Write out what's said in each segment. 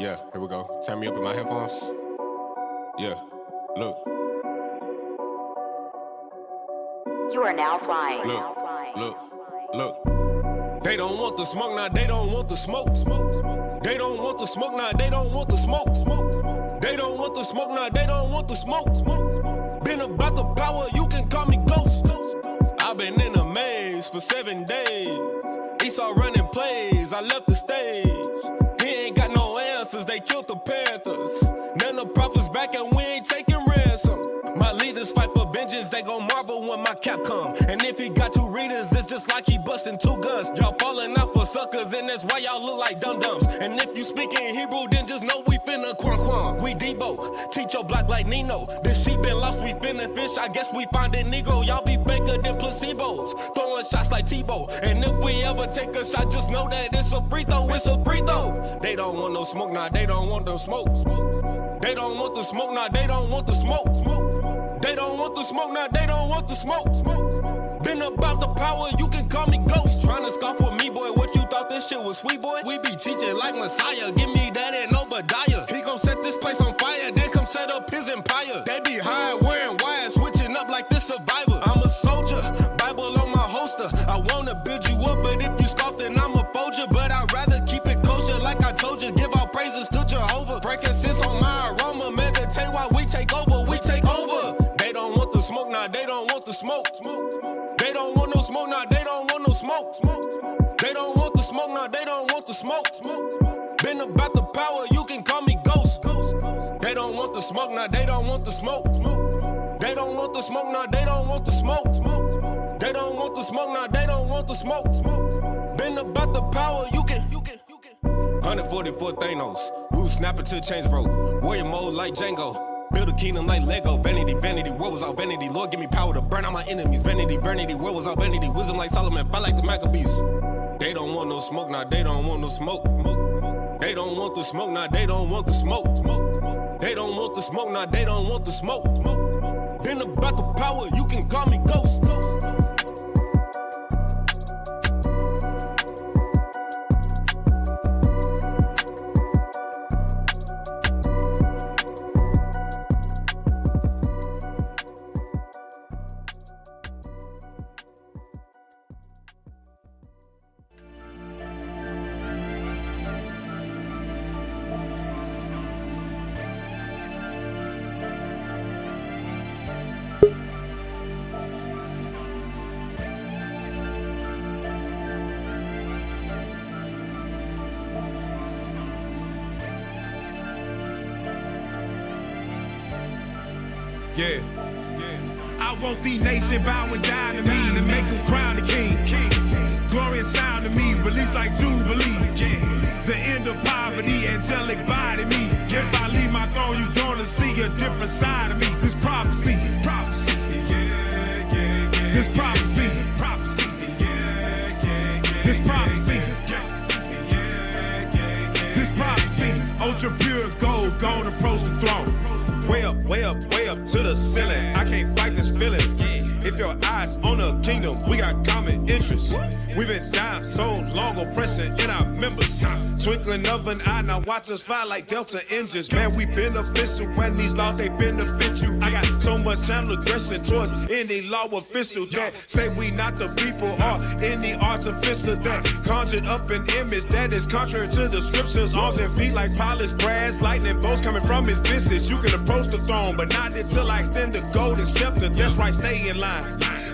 Yeah, here we go. Turn me up in my headphones. Yeah, look. You are now flying. Look. They don't want the smoke, now they don't want the smoke. They don't want the smoke, now they don't want the smoke. They don't want the smoke, now they don't want the smoke. Been about the power, you can call me Ghost. I've been in a maze for 7 days. Esau running plays, I left the stage. He ain't got no answers, they killed the Panthers. None of the prophets back and we ain't taking ransom. My leaders fight for vengeance, they gon' marvel when my cap come. And if he got 2 readers, it's just like he busting 2 guns. Y'all falling out for suckers, and that's why y'all look like dum-dums. And if you speak in Hebrew, then just know we finna quan. We Debo, teach your block like Nino. This shit been lost, we finna fish, I guess we find it Negro. Y'all be faker than placebos, throwing shots like Tebow. And if we ever take a shot, just know that it's a free throw, it's a free throw. They don't want no smoke, nah, they don't want no smoke. They don't want the smoke, nah, they don't want the smoke. They don't want the smoke, now they don't want the smoke. Been about the power, you can call me Ghost. Tryna scoff with me, boy, what you thought this shit was sweet, boy? We be teaching like Messiah, give me that and Obadiah. He gon' set this place on fire, then come set up his empire. They be high, wearing wires, switching up like this survivor. I'm a soldier, Bible on my holster. I wanna build you up, but if you scoff, then I'm a forger. But I'd rather keep it kosher, like I told you. Give all praises to Jehovah. Breaking sense on my aroma, meditate while we take over, we take over. They don't want the smoke, now they don't want the smoke. They don't want no smoke, now they don't want no smoke. They don't want the smoke, now they don't want the smoke. Been about the power, you can call me Ghost. They don't want the smoke, now they don't want the smoke. They don't want the smoke, now they don't want the smoke. They don't want the smoke, now they don't want the smoke. Been about the power, you can. 144 Thanos, Woo snapping till chains broke. Warrior mode like Django. Build a kingdom like Lego. Vanity, world was all vanity. Lord, give me power to burn out my enemies. Vanity, world was all vanity. Wisdom like Solomon, fight like the Maccabees. They don't want no smoke, now they don't want no smoke. They don't want the smoke, now they don't want the smoke. They don't want the smoke, now they don't want the smoke. Been about the power, you can call me Ghost. Yeah. I want the nation bowing down to me and make them crown the king. Glorious sound to me, released like Jubilee. The end of poverty, angelic body me. If I leave my throne, you gonna see a different side of me. This prophecy. This prophecy. This prophecy. This prophecy. Ultra pure gold, gonna approach the throne. Way up to the ceiling. I can't fight this feeling. If your eyes on the kingdom, we got common interests. We've been down so long, oppressing in our members. Twinkling of an eye, now watch us fly like Delta engines. Man, we beneficial when these laws, they benefit you. I got so much channel aggression towards any law official that say we not the people or any artificial that conjured up an image that is contrary to the scriptures. Arms and feet like polished brass, lightning bolts coming from his visage. You can approach the throne, but not until I extend the golden scepter. That's right, stay in line.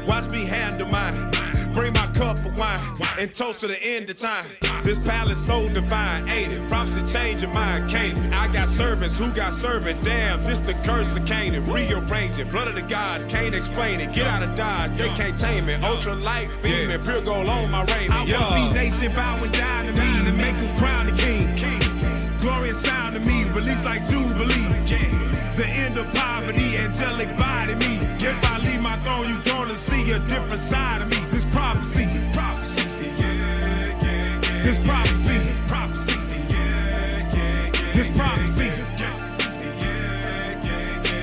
Watch me handle mine. Bring my cup of wine and toast to the end of time. This palace so divine, ain't it? Prophecy change your mind, can't it? I got servants who got servant. Damn, this the curse of Canaan. Rearrange it, blood of the gods, can't explain it. Get out of Dodge, they can't tame it. Ultra light beaming, pure gold on my raiment. I want the nation bowing down to me and make them crown the king. Glorious sound to me, released like Jubilee. The end of poverty, angelic body me. If I leave my throne, you gonna see a different side of me. This prophecy. This prophecy. This prophecy.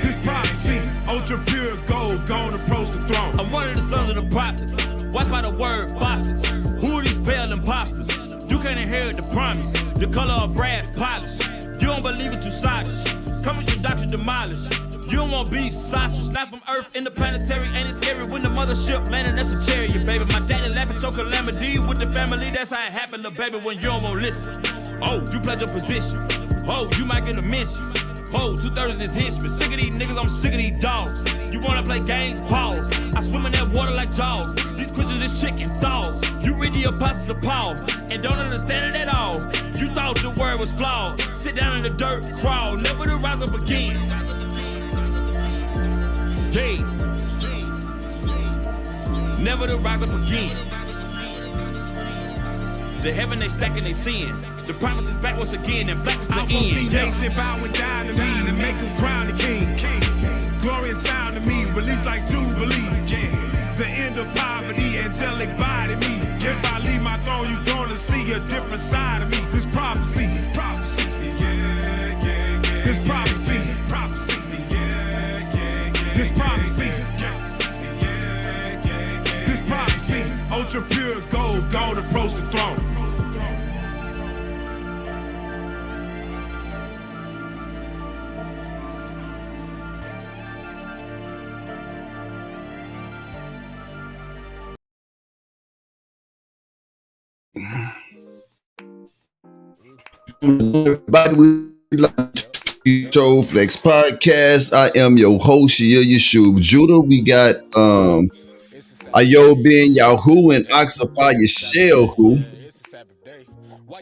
This prophecy. Ultra pure gold, gonna approach the throne. I'm one of the sons of the prophets. Watch by the word faucets. Who are these pale imposters? You can't inherit the promise. The color of brass polish. You You don't believe it, you silence. Come with your doctor demolished. You don't want beef sausage, not from Earth in the planetary. Ain't it scary when the mothership landing? That's a chariot, baby. My daddy laughing so calamity with the family. That's how it happened, little baby, when you don't want to listen. Oh, you pledge your position. Oh, you might get a mention. Oh, 2/3 of this henchman. Sick of these niggas, I'm sick of these dogs. You wanna play games? Pause. I swim in that water like Jaws. These Christians is chicken dog. You read the apostles of Paul and don't understand it at all. You thought the word was flawed. Sit down in the dirt, crawl, never to rise up again. Yeah. Never to rise up again. The heaven they stacking they sin. The promise is back once again and black is the end. Jason bowing down to me and make him crown the king. Glory and sound to me, release like Jubilee. The end of poverty, angelic body me. If I leave my throne, you gonna see a different side of me. This prophecy, prophecy, This prophecy, prophecy, This prophecy, This prophecy. Ultra pure gold, gold approach the throne. Everybody, we like to Show Flex Podcast. I am your host, Yeshub Judah. We got Ayobi and Yahoo and Oxify Shell who.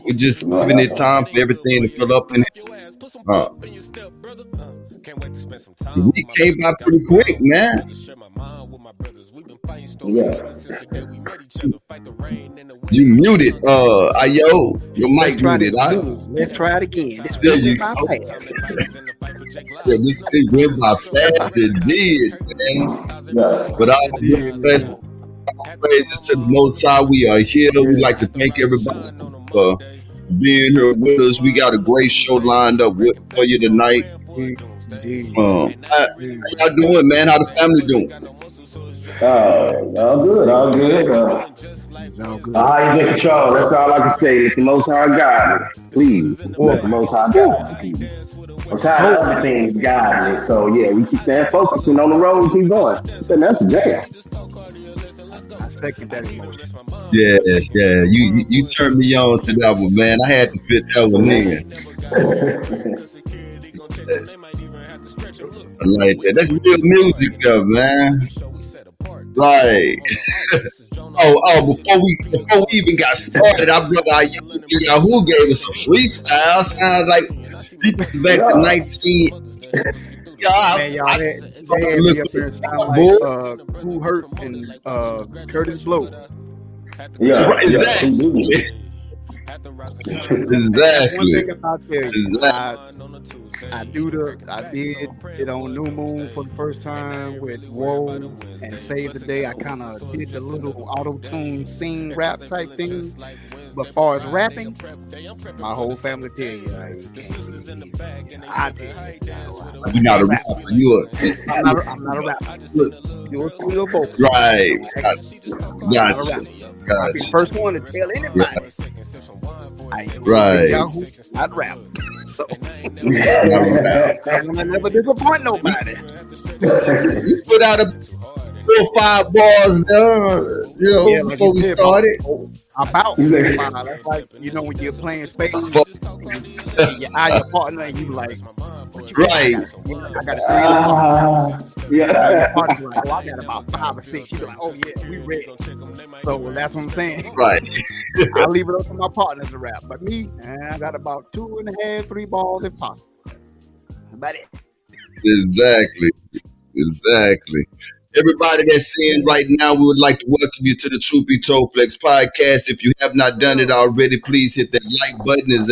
We're just giving it time for everything to fill up in it. The week came by pretty quick, man. Yeah. You muted, Ayo. Your mic muted. Let's try it again. This There will you be my go. fast. Yeah, this thing went by fast. It did, man. Yeah. But all the best praises to the Most High. We are here. We like to thank everybody for being here with us. We got a great show lined up for you tonight. How y'all doing, man? How the family doing? All good, all good. How you get control? That's all I can say. Let the Most High guide me, please. Let the Most High guide me, please. I'm tired of other things guiding me. So yeah, we keep staying focused and on the road. Keep going. That's a jam. I second that emotion. Yeah. You turned me on to that one, man. I had to fit that one in. I like that. That's real music, though, man. Right. Before we even got started, our brother Yahoo gave us a freestyle. Sounds like people back to 19. Man, y'all had me up here and sound like Who Hurt and Curtis Blow. Yeah, Right, exactly. Exactly. One thing about you, Exactly. I did it on New Moon for the first time with Whoa and Save the Day. I kind of did the little auto-tune sing rap type thing. But as far as rapping, my whole family tell you, I tell you. You're not a rapper. I'm not a rapper. You're a vocal. Right. Gotcha. Gotcha. The first one to tell anybody. Right. Yahoo, not rap. So I never disappoint nobody. You put out a 4 or 5 bars, before we started. About 4 or 5. That's like, when you're playing spades, and you eye your partner, and you like, right? I got 3 yeah. partner's like, I got about 5 or 6. She's like, oh yeah, we ready. So that's what I'm saying. Right. I leave it up to my partner to rap, but me, I got about 2.5, 3 balls if possible. That's about it. Exactly. Everybody that's seeing right now, we would like to welcome you to the Truth Be Told Flex Podcast. If you have not done it already, please hit that like button. As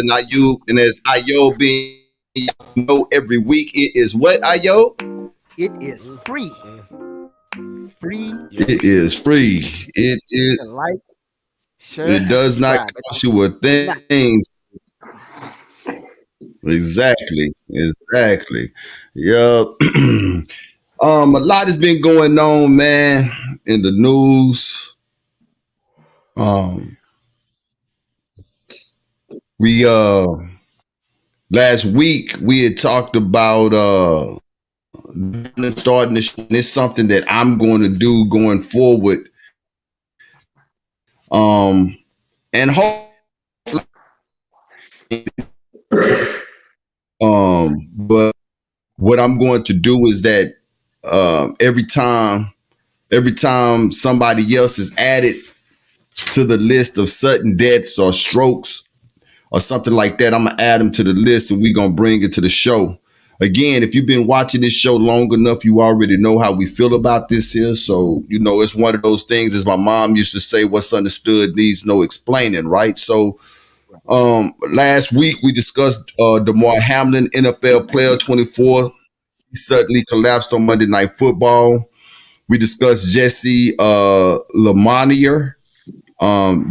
Ayo being every week, it is what, Ayo? It is free. Free. It is free. It is. Like, share, it does not cost you a thing. Exactly. Yep. A lot has been going on, man, in the news. last week we had talked about starting this. It's something that I'm going to do going forward. And but what I'm going to do is that every time somebody else is added to the list of sudden deaths or strokes or something like that, I'm gonna add them to the list and we're gonna bring it to the show. Again, if you've been watching this show long enough, you already know how we feel about this here. So, it's one of those things, as my mom used to say, what's understood needs no explaining, right? So last week we discussed DeMar Hamlin, NFL player, 24. He suddenly collapsed on Monday Night Football. We discussed Jesse Lemonier.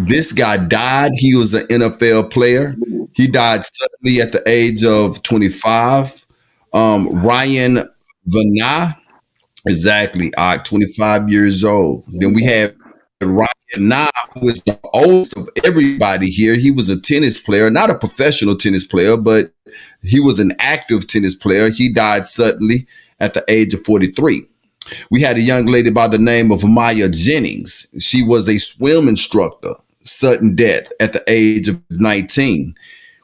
This guy died. He was an NFL player. He died suddenly at the age of 25. Ryan Vanna, exactly, 25 years old. Then we have Ryan Na, who is the oldest of everybody here. He was a tennis player, not a professional tennis player, but he was an active tennis player. He died suddenly at the age of 43. We had a young lady by the name of Maya Jennings. She was a swim instructor, sudden death at the age of 19.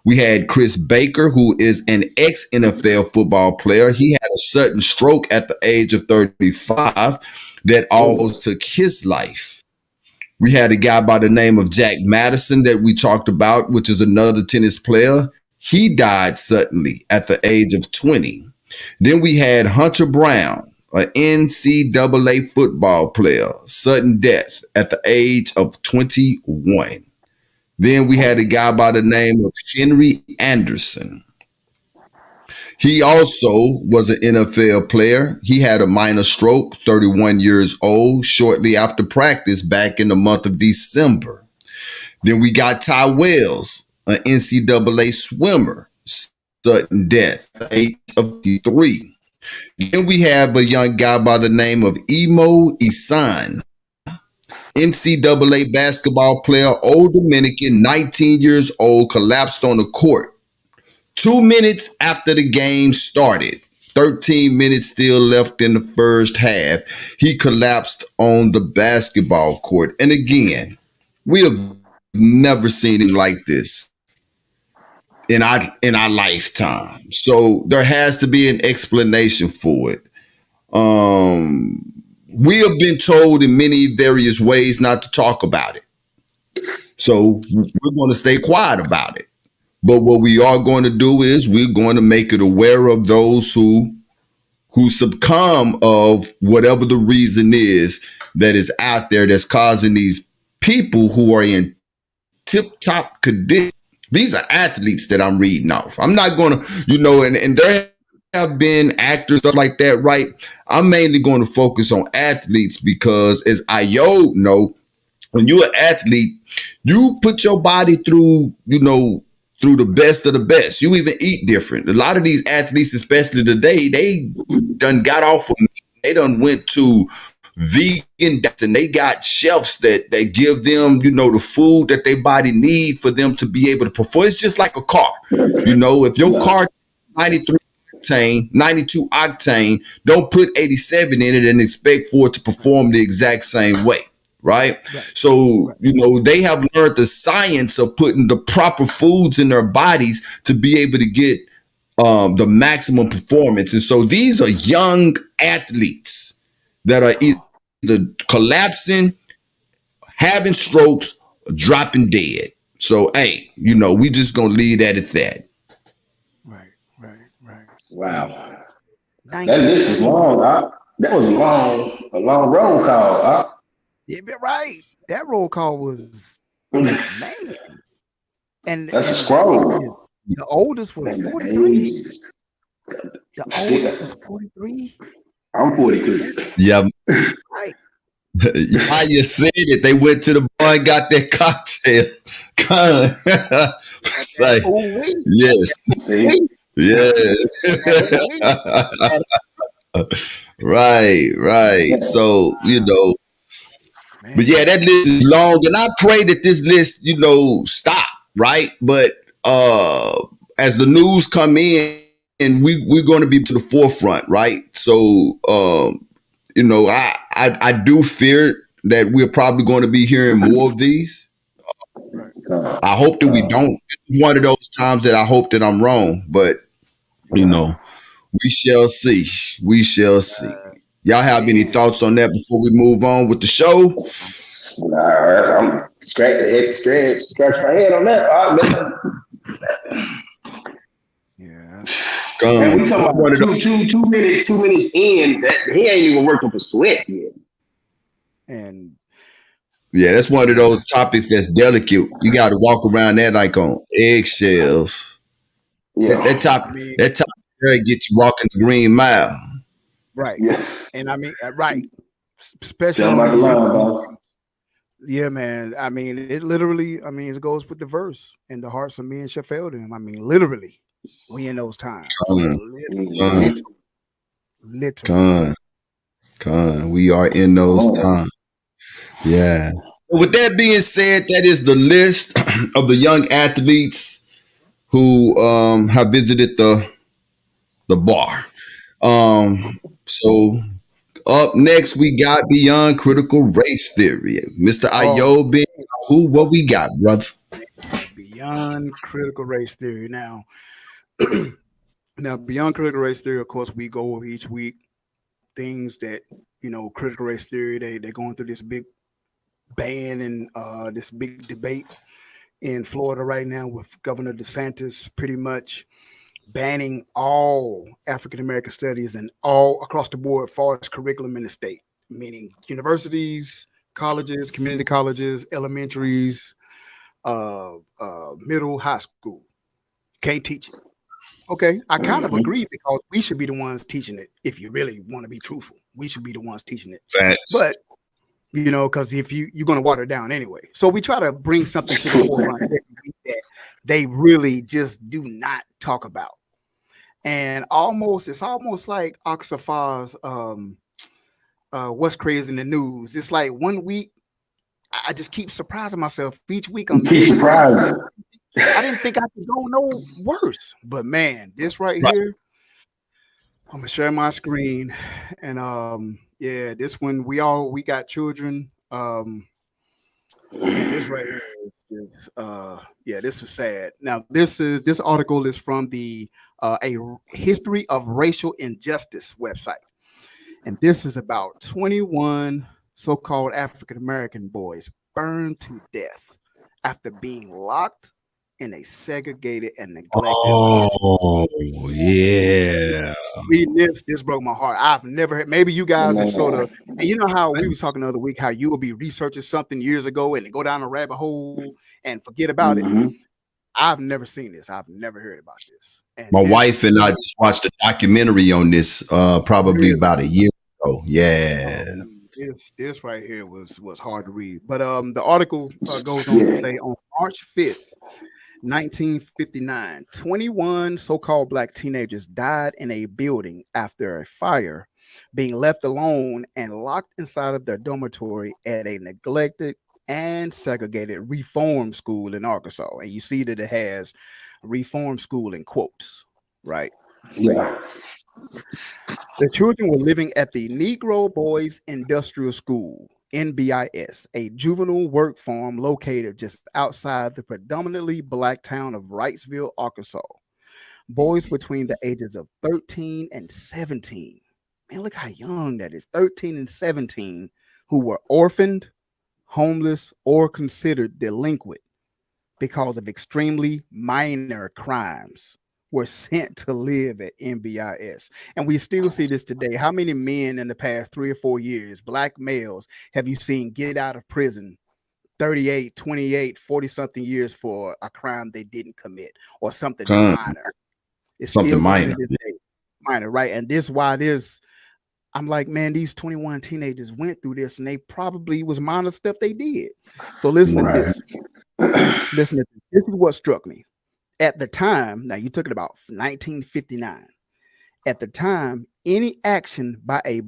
We had Chris Baker, who is an ex-NFL football player. He had a sudden stroke at the age of 35 that almost took his life. We had a guy by the name of Jack Madison that we talked about, which is another tennis player. He died suddenly at the age of 20. Then we had Hunter Brown, an NCAA football player, sudden death at the age of 21. Then we had a guy by the name of Henry Anderson. He also was an NFL player. He had a minor stroke, 31 years old, shortly after practice back in the month of December. Then we got Ty Wells, an NCAA swimmer, sudden death at the age of 3. Then we have a young guy by the name of E87, NCAA basketball player, old Dominican, 19 years old, collapsed on the court 2 minutes after the game started. 13 minutes still left in the first half. He collapsed on the basketball court. And again, we have never seen him like this in our lifetime. So there has to be an explanation for it. We have been told in many various ways not to talk about it. So we're going to stay quiet about it. But what we are going to do is we're going to make it aware of those who succumb of whatever the reason is that is out there that's causing these people who are in tip-top condition. These are athletes that I'm reading off. I'm not going to, and there have been actors, stuff like that, right? I'm mainly going to focus on athletes because, as Ayo know, when you're an athlete, you put your body through, through the best of the best. You even eat different. A lot of these athletes, especially today, they done got off of meat. They done went to vegan diets, and they got chefs that give them, the food that their body need for them to be able to perform. It's just like a car. If your car 93 octane, 92 octane, don't put 87 in it and expect for it to perform the exact same way. Right. So, they have learned the science of putting the proper foods in their bodies to be able to get the maximum performance. And so these are young athletes that are either collapsing, having strokes, dropping dead. So, hey, we just going to leave that at that. Right. Wow. That list is long. That was a long roll call. Yeah, right. That roll call was man. And that's a scroll. The oldest was 43. The oldest was 43. I'm 43. Yeah. Right. How you said it? They went to the bar and got their cocktail. Say, yes. Yeah. Right. So, but yeah, that list is long, and I pray that this list, stop, right? But as the news come in, and we're going to be to the forefront, right? So, I do fear that we're probably going to be hearing more of these. Right. I hope that we don't. It's one of those times that I hope that I'm wrong, but we shall see. We shall see. Y'all have any thoughts on that before we move on with the show? I'm scratch my head on that. Yeah. And we talking about two minutes in that he ain't even worked up a sweat yet. And yeah, that's one of those topics that's delicate. You got to walk around that like on eggshells. Yeah, that topic gets you walking the green mile. Right. Yeah. And I mean, right. Especially Tell about the line, bro. Yeah, man. I mean, it literally, I mean, it goes with the verse. And the hearts of men shall fail them. I mean, literally, we in those times. Literally. We are in those times. Yeah. So with that being said, that is the list of the young athletes who have visited the bar. So up next we got Beyond Critical Race Theory. Mr. Ayobi, what we got, brother? Beyond Critical Race Theory. Now, Beyond Critical Race Theory, of course, we go over each week things that, critical race theory, they're going through this big ban and this big debate in Florida right now with Governor DeSantis pretty much banning all African American studies and all across the board as far as curriculum in the state, meaning universities, colleges, community colleges, elementaries, middle, high school. Can't teach it. Okay, I kind of agree because we should be the ones teaching it. If you really want to be truthful, we should be the ones teaching it. Facts. But because if you're going to water it down anyway, so we try to bring something to the forefront that they really just do not talk about. And it's almost like Oxafar's What's Crazy in the News. It's like 1 week, I just keep surprising myself each week. I'm surprised. I didn't think I could go no worse, but man, this right here, I'm gonna share my screen, and this one we got children. Man, this right here is this is sad. Now this article is from the a history of racial injustice website, and this is about 21 so-called African American boys burned to death after being locked in a segregated and neglected. Oh, yeah. This broke my heart. I've never heard. Maybe you guys have sort of, and you know how we was talking the other week, how you will be researching something years ago and go down a rabbit hole and forget about it. I've never seen this. I've never heard about this. And my wife and I just watched a documentary on this probably about a year ago. Yeah. This right here was hard to read. But the article goes on to say on March 5th, 1959, 21 so-called black teenagers died in a building after a fire, being left alone and locked inside of their dormitory at a neglected and segregated reform school in Arkansas. And you see that it has reform school in quotes, right? Yeah. The children were living at the Negro Boys Industrial School, NBIS, a juvenile work farm located just outside the predominantly black town of Wrightsville, Arkansas. Boys between the ages of 13 and 17. Man, look how young that is. 13 and 17 who were orphaned, homeless, or considered delinquent because of extremely minor crimes were sent to live at NBIS. And we still see this today. How many men in the past 3 or 4 years, black males, have you seen get out of prison 38, 28, 40-something years for a crime they didn't commit or something minor? It's something minor. Minor, right? And this is why it is. I'm like, man, these 21 teenagers went through this and they probably was minor stuff they did. So listen to this. Listen to this. This is what struck me. At the time, now you're talking about 1959. At the time, any action by a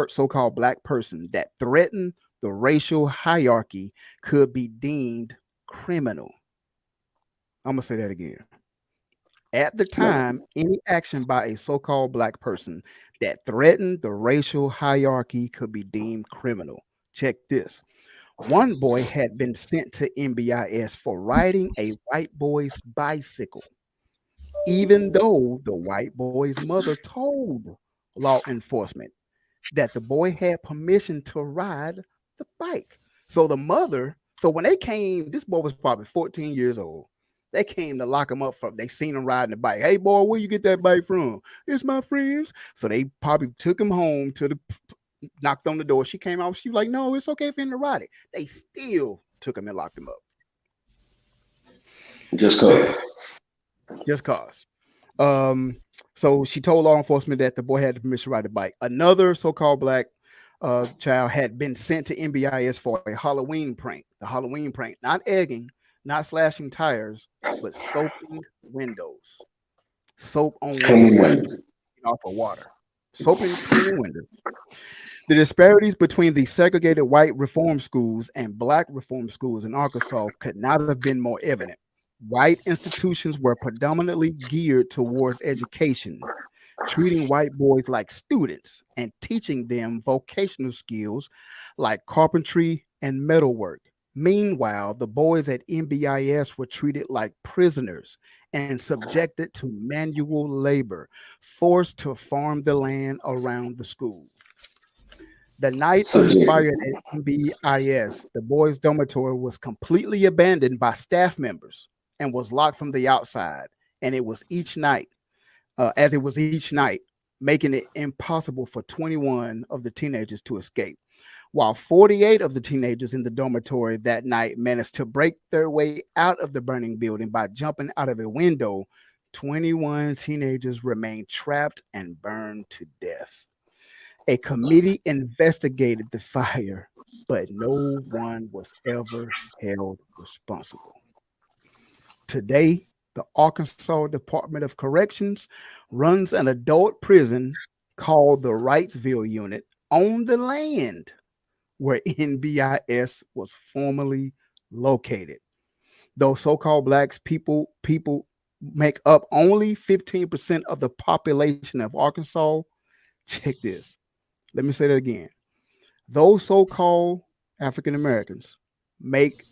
so-called black person that threatened the racial hierarchy could be deemed criminal. I'm gonna say that again. At the time, any action by a so called black person that threatened the racial hierarchy could be deemed criminal. Check this. One boy had been sent to NBIS for riding a white boy's bicycle, even though the white boy's mother told law enforcement that the boy had permission to ride the bike. So the mother, so when they came, this boy was probably 14 years old. They came to lock him up from, they seen him riding the bike. Hey boy, where you get that bike from? It's my friends. So they probably took him home to the, knocked on the door. She came out. She was like, no, it's okay for him to ride it. They still took him and locked him up. Just cause. Just cause. So she told law enforcement that the boy had the permission to ride the bike. Another so-called black child had been sent to NBIS for a Halloween prank. The Halloween prank, not egging, not slashing tires, but soaping windows. Soap on windows off of water. Soaping cleaning windows. The disparities between the segregated white reform schools and black reform schools in Arkansas could not have been more evident. White institutions were predominantly geared towards education, treating white boys like students and teaching them vocational skills like carpentry and metalwork. Meanwhile, the boys at NBIS were treated like prisoners and subjected to manual labor, forced to farm the land around the school. The night of the fire at NBIS, the boys' dormitory was completely abandoned by staff members and was locked from the outside. And it was each night, making it impossible for 21 of the teenagers to escape. While 48 of the teenagers in the dormitory that night managed to break their way out of the burning building by jumping out of a window, 21 teenagers remained trapped and burned to death. A committee investigated the fire, but no one was ever held responsible. Today, the Arkansas Department of Corrections runs an adult prison called the Wrightsville Unit on the land where NBIS was formerly located. Those so-called blacks people make up only 15% of the population of Arkansas. Check this. Let me say that again. Those so-called African Americans make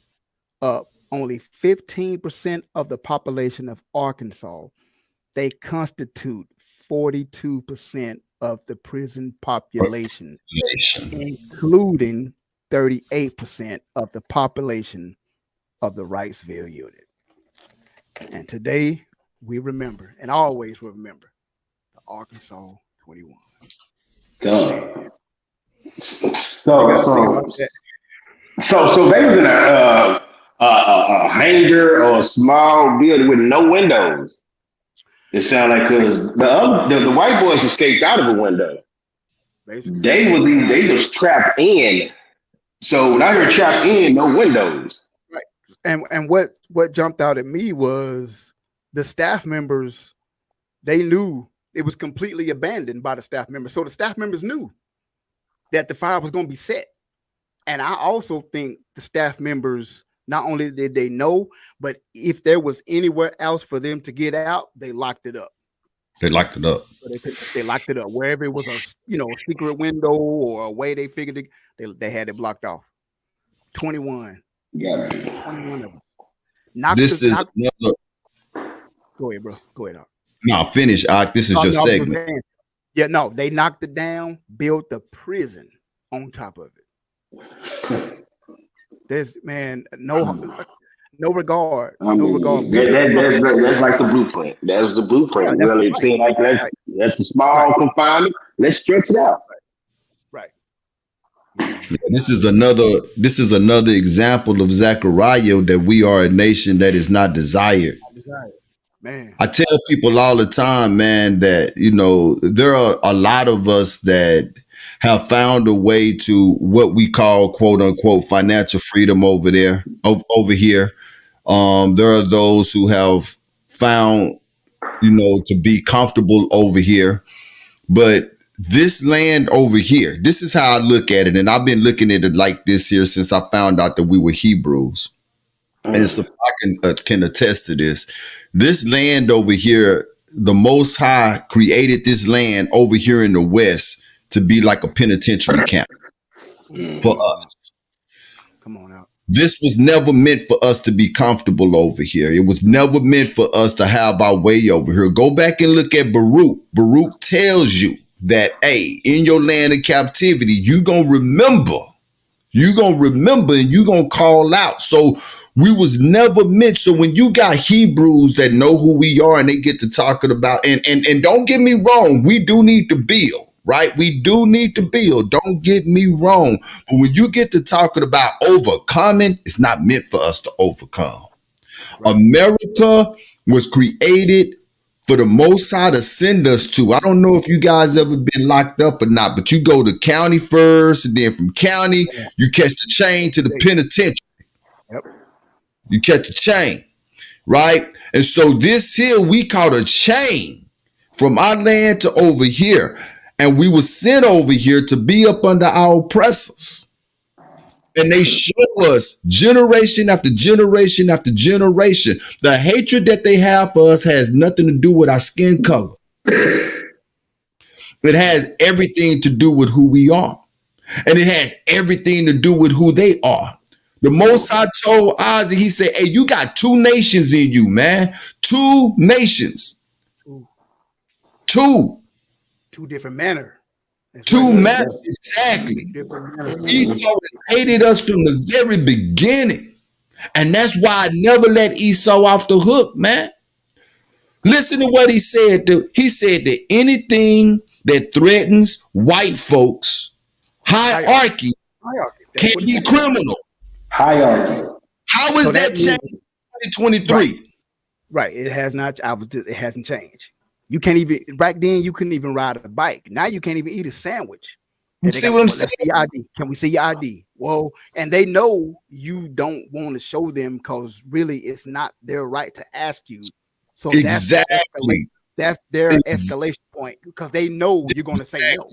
up only 15% of the population of Arkansas. They constitute 42% of the prison population, including 38% of the population of the Wrightsville unit. And today we remember, and always will remember, the Arkansas 21. God. So they was in a hangar or a small building with no windows. It sounded like because the white boys escaped out of a window. Basically. They was trapped in. So when I heard trapped in, no windows. Right. And what jumped out at me was the staff members. They knew it was completely abandoned by the staff members. So the staff members knew that the fire was going to be set. And I also think the staff members, not only did they know, but if there was anywhere else for them to get out, they locked it up. They locked it up. So they locked it up. Wherever it was a secret window or a way they figured it, they had it blocked off. 21. Yeah. 21 of us. Go ahead, bro. Go ahead, Doc. No, finish, Ock. This is your segment. Yeah, no, they knocked it down, built the prison on top of it. There's no regard. That's like the blueprint. That's the blueprint. Yeah, really, seems like that's a small confinement. Let's stretch it out. Right. Yeah, this is another example of Zechariah that we are a nation that is not desired. Man. I tell people all the time, man, that there are a lot of us that have found a way to what we call quote unquote financial freedom over here. There are those who have found, to be comfortable over here. But this land over here, this is how I look at it. And I've been looking at it like this here since I found out that we were Hebrews. And so I can attest to this. This land over here, the Most High created this land over here in the West to be like a penitentiary camp for us. Come on out. This was never meant for us to be comfortable over here. It was never meant for us to have our way over here. Go back and look at Baruch. Baruch tells you that, hey, in your land of captivity, you gonna remember. You gonna remember and you gonna call out. So we was never meant. So when you got Hebrews that know who we are and they get to talking about, and don't get me wrong, we do need to build, right? We do need to build. Don't get me wrong. But when you get to talking about overcoming, it's not meant for us to overcome. Right. America was created for the Most High to send us to. I don't know if you guys ever been locked up or not, but you go to county first, and then from county, you catch the chain to the penitentiary. Yep. You catch the chain, right? And so this here, we caught a chain from our land to over here. And we were sent over here to be up under our oppressors. And they show us generation after generation after generation. The hatred that they have for us has nothing to do with our skin color. It has everything to do with who we are. And it has everything to do with who they are. The Most High told Isaac, he said, hey, you got two nations in you, man. Two nations. Two different manner. Two manners, exactly. Esau has hated us from the very beginning. And that's why I never let Esau off the hook, man. Listen to what he said. He said that anything that threatens white folks, hierarchy can be criminal. Hierarchy. How is that changed in 2023? Right. It has not. It hasn't changed. You can't even, back then, you couldn't even ride a bike. Now you can't even eat a sandwich. You see what I'm saying? See your ID. Can we see your ID? Whoa. And they know you don't want to show them because really it's not their right to ask you. So exactly. That's their escalation point because they know you're going to say no.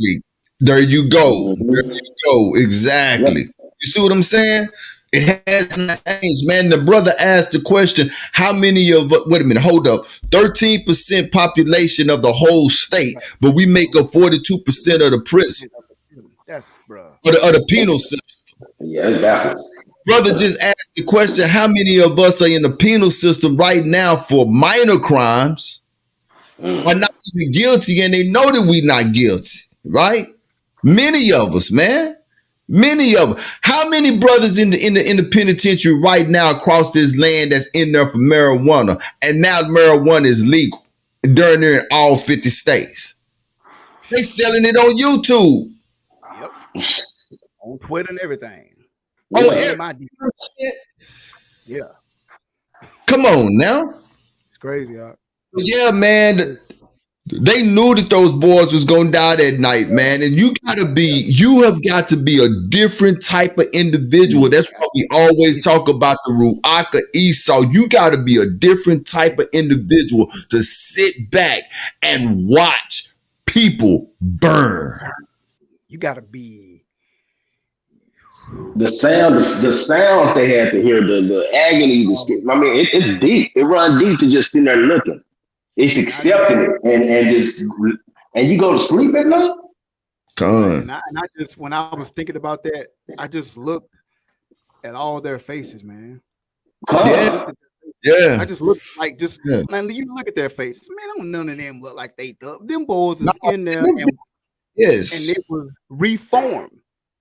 There you go. There you go. Exactly. You see what I'm saying? It has not changed, man. The brother asked the question, how many of, wait a minute, hold up, 13% population of the whole state, but we make up 42% of the prison. That's, bro. Or the penal system. Yeah, exactly. Brother just asked the question, how many of us are in the penal system right now for minor crimes are not even guilty and they know that we're not guilty, right? Many of us, man. Many of them. How many brothers in the penitentiary right now across this land that's in there for marijuana, and now marijuana is legal during there in all 50 states? They selling it on YouTube. Yep. On Twitter and everything. Yeah. Come on now. It's crazy, huh? Yeah, man. They knew that those boys was gonna die that night, man. And you have got to be a different type of individual. That's why we always talk about the Ruach of Esau. You got to be a different type of individual to sit back and watch people burn. You got to be the sounds they had to hear, the agony, I mean, it's deep. It runs deep to just sitting there looking. It's accepting it and you go to sleep at night. And I just, when I was thinking about that, I just looked at all their faces, man. Yeah. I just looked like man, you look at their faces, man. Don't none of them look like they thug. Them boys is in there, and it was reformed.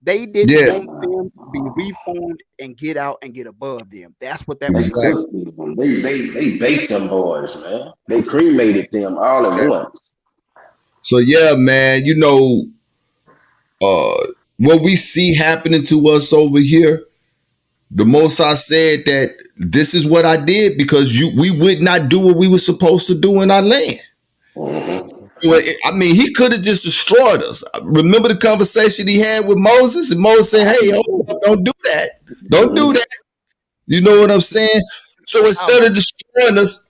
They didn't want them to be reformed and get out and get above them. That's what that was. They baked them boys, man. They cremated them all at once. So yeah, man, you know, what we see happening to us over here, the Most High said that this is what I did because we would not do what we were supposed to do in our land. I mean, he could have just destroyed us. Remember the conversation he had with Moses? And Moses said, hey, don't do that. Don't do that. You know what I'm saying? So instead of destroying us,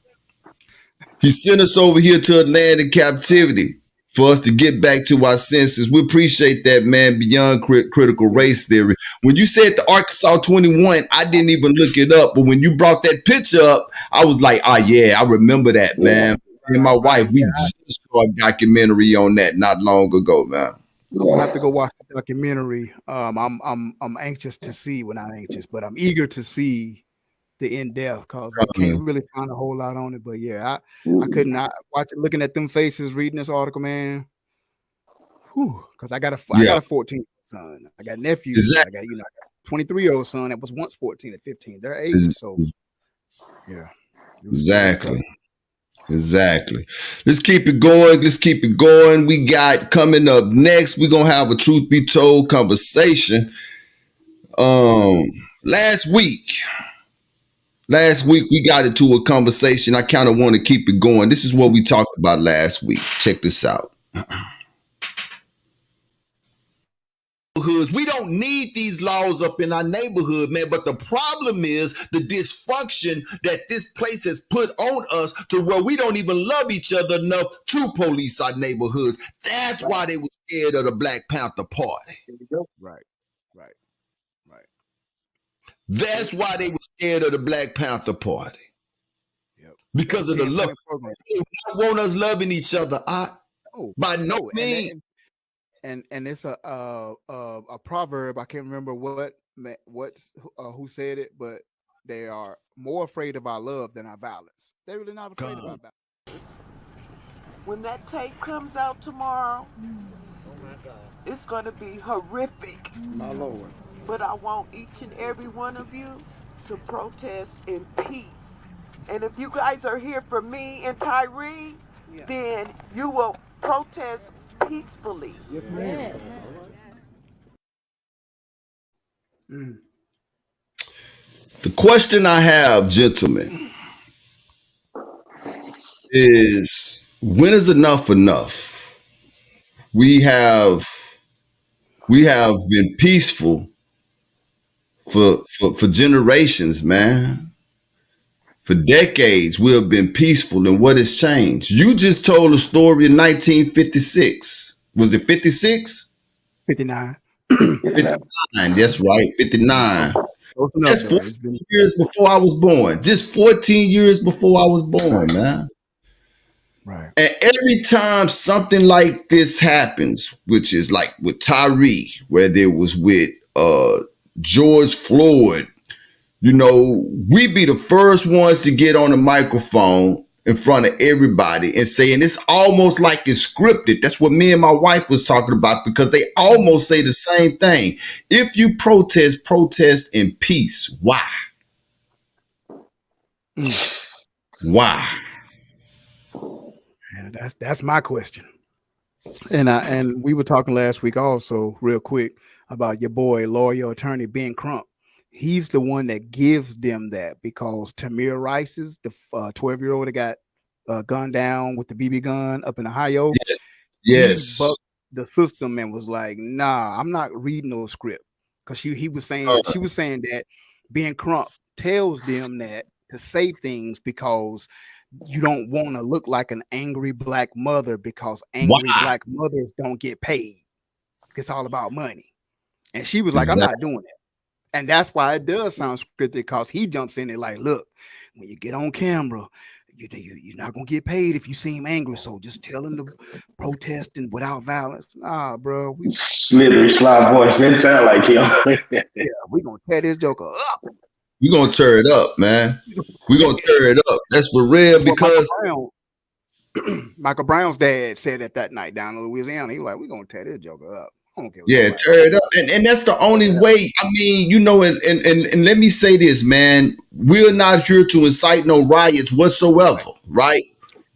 he sent us over here to a land in captivity. for us to get back to our senses. We appreciate that, man, beyond critical race theory. When you said the Arkansas 21, I didn't even look it up. But when you brought that picture up, I was like, oh, yeah, I remember that, man. Me and my wife, we just saw a documentary on that not long ago, man. I'll have to go watch the documentary. I'm anxious to see, well, not anxious, but I'm eager to see the in-depth because I can't really find a whole lot on it. But yeah, I could not watch it, looking at them faces, reading this article, man. Because I got a 14-year-old son. I got nephews. Exactly. I got 23-year-old son that was once 14 and 15. They're 8. So yeah. Exactly. Let's keep it going. We got coming up next, we're gonna have a truth be told conversation. Last week we got into a conversation. I kind of want to keep it going. This is what we talked about last week. Check this out. We don't need these laws up in our neighborhood, man. But the problem is the dysfunction that this place has put on us to where we don't even love each other enough to police our neighborhoods. That's why they were scared of the Black Panther Party. Right. That's why they were scared of the Black Panther Party. Yep. Because of the love. They don't want us loving each other. By no means. And it's a proverb. I can't remember who said it, but they are more afraid of our love than our violence. They're really not afraid of our violence. When that tape comes out tomorrow, it's going to be horrific. My Lord. But I want each and every one of you to protest in peace. And if you guys are here for me and Tyree, then you will protest peacefully. Yes, ma'am. The question I have, gentlemen, is when is enough enough? We have been peaceful for generations, man. For decades, we have been peaceful, and what has changed? You just told a story in 1956. Was it 56? 59. 59, that's right, 59. That's 14 years before I was born. Just 14 years before I was born, man. Right. And every time something like this happens, which is like with Tyree, where there was with George Floyd, we be the first ones to get on the microphone in front of everybody and saying it's almost like it's scripted. That's what me and my wife was talking about, because they almost say the same thing. If you protest in peace. Why? Why? Yeah, that's my question. And we were talking last week also, real quick, about your boy, lawyer attorney Ben Crump. He's the one that gives them that, because Tamir Rice's, the 12-year-old that got gunned down with the BB gun up in Ohio. Yes. He bucked the system and was like, nah, I'm not reading no script. Because she was saying that Ben Crump tells them that to say things because you don't want to look like an angry black mother, because angry black mothers don't get paid. It's all about money. And she was like, I'm not doing it. And that's why it does sound scripted, because he jumps in there like, look, when you get on camera, you're not going to get paid if you seem angry. So just tell them to protest and without violence. Nah, bro. Slippery slide voice. That sound like him. Yeah, we're going to tear this joker up. We're going to tear it up, man. We're going to tear it up. That's for real, because Michael Brown's dad said it that night down in Louisiana. He was like, we're going to tear this joker up. Yeah, tear it up. And that's the only way. I mean, and let me say this, man. We're not here to incite no riots whatsoever, right?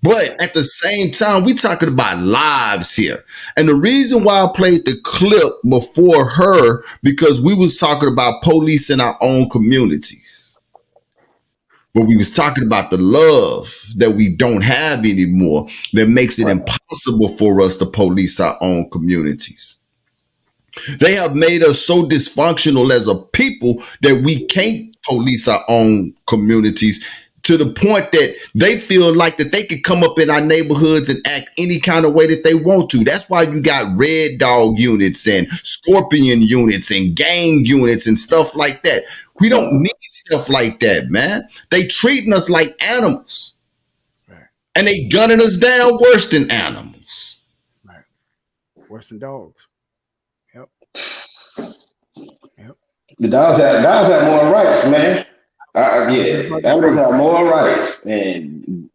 But at the same time, we're talking about lives here. And the reason why I played the clip before her, because we was talking about police in our own communities. But we was talking about the love that we don't have anymore that makes it impossible for us to police our own communities. They have made us so dysfunctional as a people that we can't police our own communities. to the point that they feel like that they can come up in our neighborhoods and act any kind of way that they want to. That's why you got red dog units and scorpion units and gang units and stuff like that. We don't need stuff like that, man. They treating us like animals. Right. And they gunning us down worse than animals. Right. Worse than dogs. Yep. The dogs have more rights, man. Animals have more rights and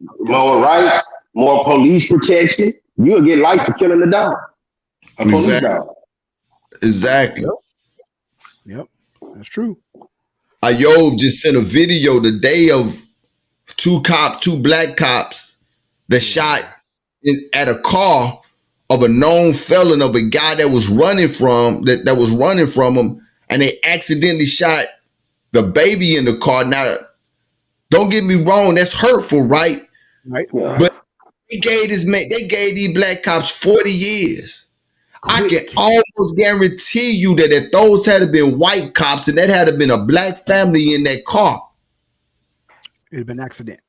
more police protection. You'll get life for killing a dog. A police dog. Exactly. Yep. That's true. Ayob just sent a video today of two black cops that shot at a car of a known felon of a guy that was running from him, and they accidentally shot the baby in the car. Now, don't get me wrong, that's hurtful, right? Right. But they gave these black cops 40 years. I can almost guarantee you that if those had been white cops and that had been a black family in that car, it'd have been an accident.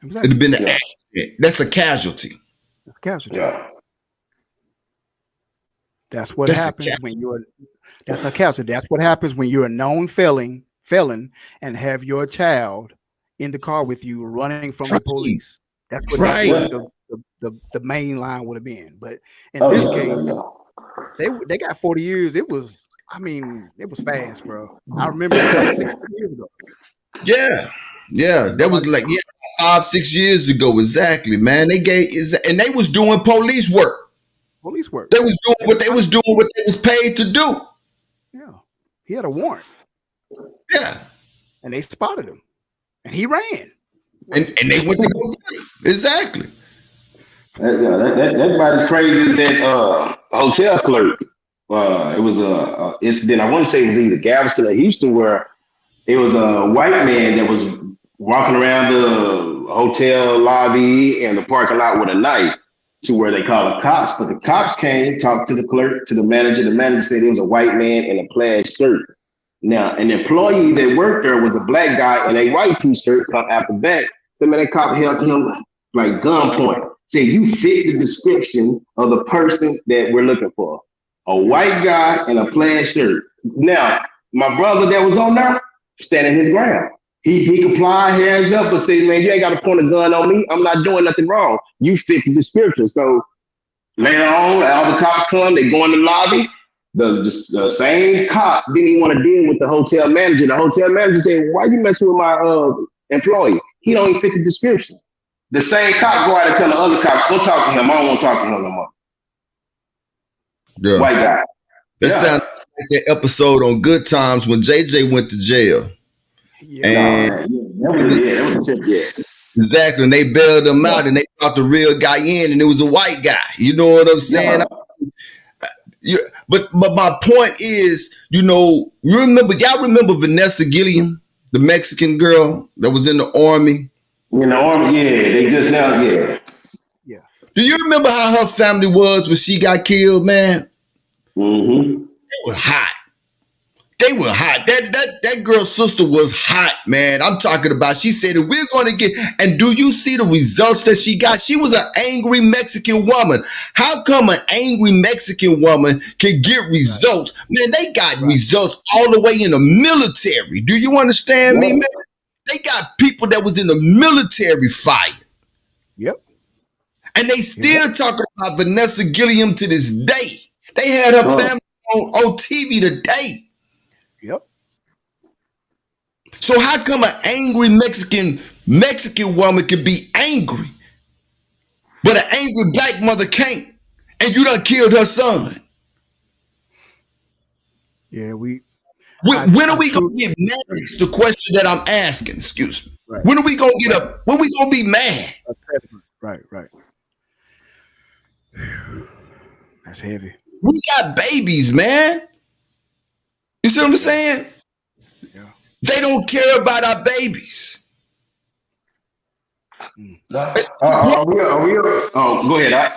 It'd have been an accident. That's a casualty. That's a casualty. Yeah. That's what happens when you're. That's a casualty. That's what happens when you're a known felon and have your child in the car with you running from the police. That's what the main line would have been. But in this case, they got 40 years. It was fast, bro. I remember it like 6 years ago. Yeah. That was like 5-6 years ago, exactly, man. They was doing police work. They was doing what they was paid to do. Yeah. He had a warrant. Yeah. And they spotted him. And he ran. And they went to go get him. Exactly. That's about as crazy as that hotel clerk. It was a incident. I want to say it was either Galveston or Houston, where it was a white man that was walking around the hotel lobby and the parking lot with a knife, to where they called the cops. But the cops came, talked to the clerk, to the manager. The manager said it was a white man in a plaid shirt. Now, an employee that worked there was a black guy in a white t-shirt. Come after that, some of that cop held him like gunpoint. Said, you fit the description of the person that we're looking for. A white guy in a plaid shirt. Now, my brother that was on there, standing his ground. He complied, hands up, but said, man, you ain't got to point a gun on me. I'm not doing nothing wrong. You fit the description. So later on, all the cops come, they go in the lobby. The same cop didn't even want to deal with the hotel manager. The hotel manager said, why you messing with my employee? He don't even fit the description. The same cop go out and tell the other cops, go talk to him. I don't want to talk to him no more. Yeah. White guy. That sounds like that episode on Good Times when JJ went to jail. Exactly. And they bailed him out and they brought the real guy in and it was a white guy. You know what I'm saying? But my point is, y'all remember Vanessa Gilliam, the Mexican girl that was in the army? In the army, they just now, Yeah. Do you remember how her family was when she got killed, man? Mm-hmm. They were hot. That girl's sister was hot, man. I'm talking about, she said, if we're going to get, and do you see the results that she got? She was an angry Mexican woman. How come an angry Mexican woman can get results? Man, they got results all the way in the military. Do you understand me, man? They got people that was in the military fired. Yep. And they still talking about Vanessa Gilliam to this day. They had her family on TV today. Yep. So how come an angry Mexican woman can be angry, but an angry black mother can't? And you done killed her son. Yeah, when are we gonna get mad? Is the question that I'm asking. Excuse me. Right. When are we gonna get up? When we gonna be mad? Right. That's heavy. We got babies, man. You see what I'm saying? Yeah. They don't care about our babies. Go ahead.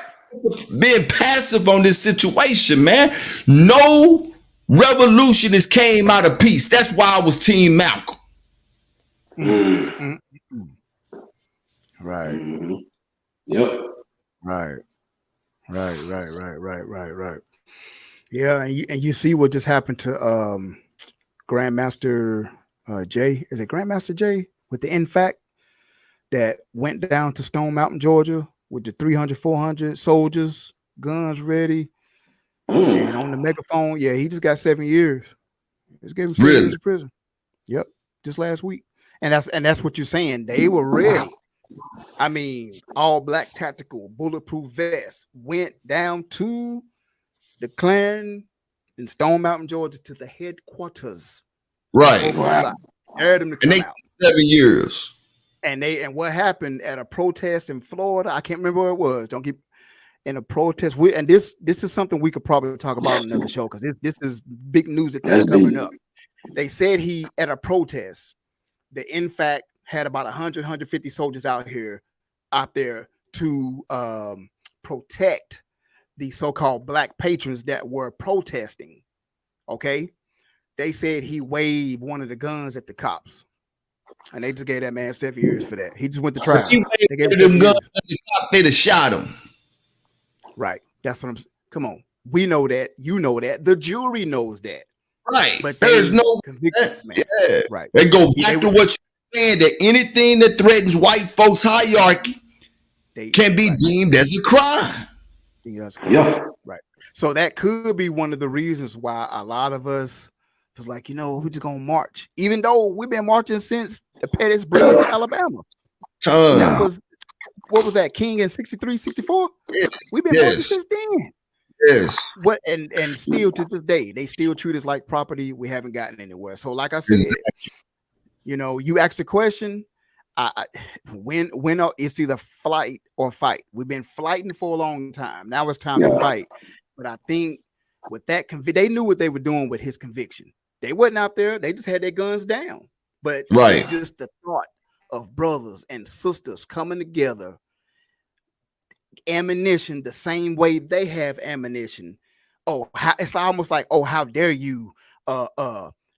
Being passive on this situation, man. No revolution has came out of peace. That's why I was Team Malcolm. Right. Mm-hmm. Yep. Right. Yeah, and you see what just happened to Grandmaster Jay. Is it Grandmaster Jay with the In Fact that went down to Stone Mountain, Georgia with the 300, 400 soldiers, guns ready, and on the megaphone? Yeah, he just got 7 years. Just gave him 7 years in prison. Yep, just last week. And that's what you're saying. They were ready. I mean, all black tactical bulletproof vests went down to the Klan in Stone Mountain, Georgia, to the headquarters. Right. Wow. Dared them to come out. 7 years. And what happened at a protest in Florida? I can't remember where it was. Don't keep in a protest. And this is something we could probably talk about in another show because this is big news that they're coming up. They said he at a protest, that in fact had about 100, 150 soldiers out there to protect the so-called black patrons that were protesting. Okay. They said he waved one of the guns at the cops. And they just gave that man 7 years for that. He just went to trial. If he waved them guns at the cop, they'd have shot him. Right. That's what I'm saying. Come on. We know that. You know that. The jury knows that. Right. But there's no conviction. Yeah. Right. They go back to what you're saying, that anything that threatens white folks' hierarchy can be deemed as a crime. Yeah. Right. So that could be one of the reasons why a lot of us was like, we're just gonna march, even though we've been marching since the Pettis Bridge, Alabama. That was what was that, King in 63, 64? Yes. We've been marching since then. Yes. What and still to this day, they still treat us like property. We haven't gotten anywhere. So, like I said, you asked the question. When it's either flight or fight. We've been fighting for a long time. Now it's time to fight. But I think with that they knew what they were doing with his conviction. They wasn't out there. They just had their guns down. But it's just the thought of brothers and sisters coming together, ammunition the same way they have ammunition. It's almost like, how dare you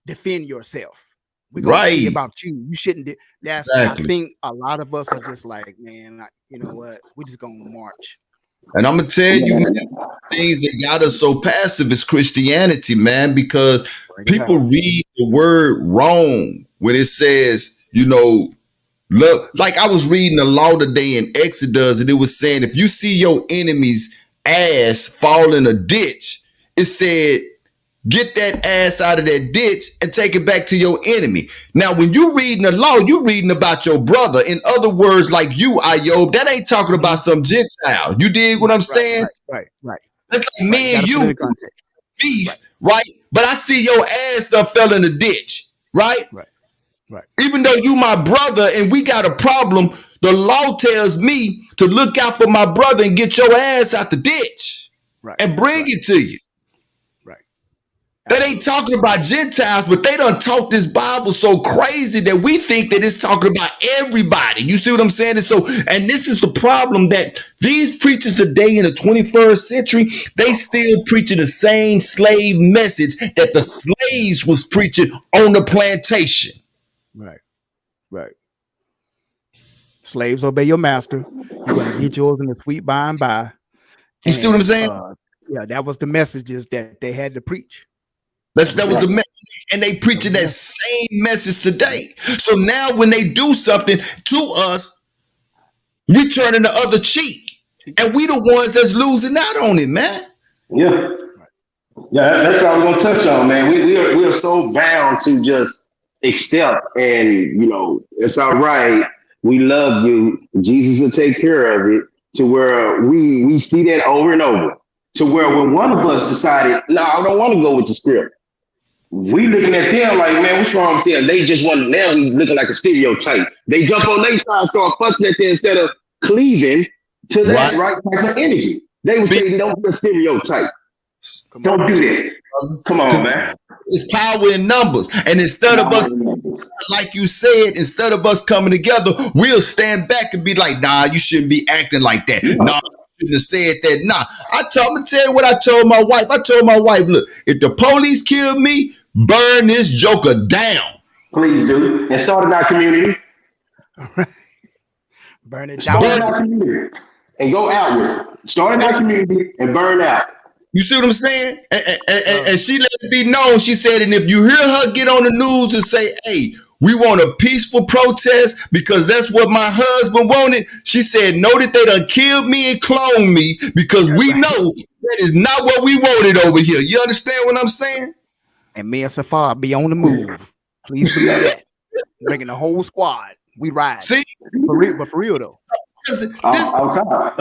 defend yourself? We're gonna see about you. You shouldn't. That's exactly. I think a lot of us are just like, man, you know what? We're just gonna march. And I'm gonna tell you, man, things that got us so passive is Christianity, man, because people read the word wrong when it says, look, like I was reading the law today in Exodus, and it was saying if you see your enemy's ass fall in a ditch, it said, get that ass out of that ditch and take it back to your enemy. Now, when you reading the law, you reading about your brother. In other words, like you, Ayob, that ain't talking about some Gentile. You dig what I'm saying? Right. That's like me and you beef, right? But I see your ass done fell in the ditch, right? Right. Even though you my brother and we got a problem, the law tells me to look out for my brother and get your ass out the ditch and bring it to you. That ain't talking about Gentiles, but they done taught this Bible so crazy that we think that it's talking about everybody. You see what I'm saying? And this is the problem, that these preachers today in the 21st century, they still preaching the same slave message that the slaves was preaching on the plantation. Right. Slaves, obey your master. You're going to get yours in the sweet by and by. You see what I'm saying? That was the messages that they had to preach. That was the message, and they preaching that same message today. So now when they do something to us, we turning the other cheek, and we the ones that's losing out on it, man. Yeah, that's what I was gonna touch on, man. We are so bound to just accept, and it's all right. We love you. Jesus will take care of it. To where we see that over and over. To where when one of us decided, no, I don't want to go with the script. We looking at them like, man, what's wrong with them? They just want, now we looking like a stereotype. They jump on their side, start fussing at them instead of cleaving to that right type of energy. They would say, don't be a stereotype. Don't do that. Come on, man. It's power in numbers. And instead of us, like you said, instead of us coming together, we'll stand back and be like, nah, you shouldn't be acting like that. Nah, shouldn't have said that. Nah, I'm gonna tell you what I told my wife. I told my wife, look, if the police kill me, burn this joker down. Please do. And start in our community. Burn it Start in down. our community and go outward. Start in our community and burn out. You see what I'm saying? And she let it be known. She said, and if you hear her get on the news and say, hey, we want a peaceful protest because that's what my husband wanted. She said, know that they done killed me and cloned me because we know that is not what we wanted over here. You understand what I'm saying? And me and Safar be on the move. Please believe that. Bringing the whole squad. We ride. See? For real though. I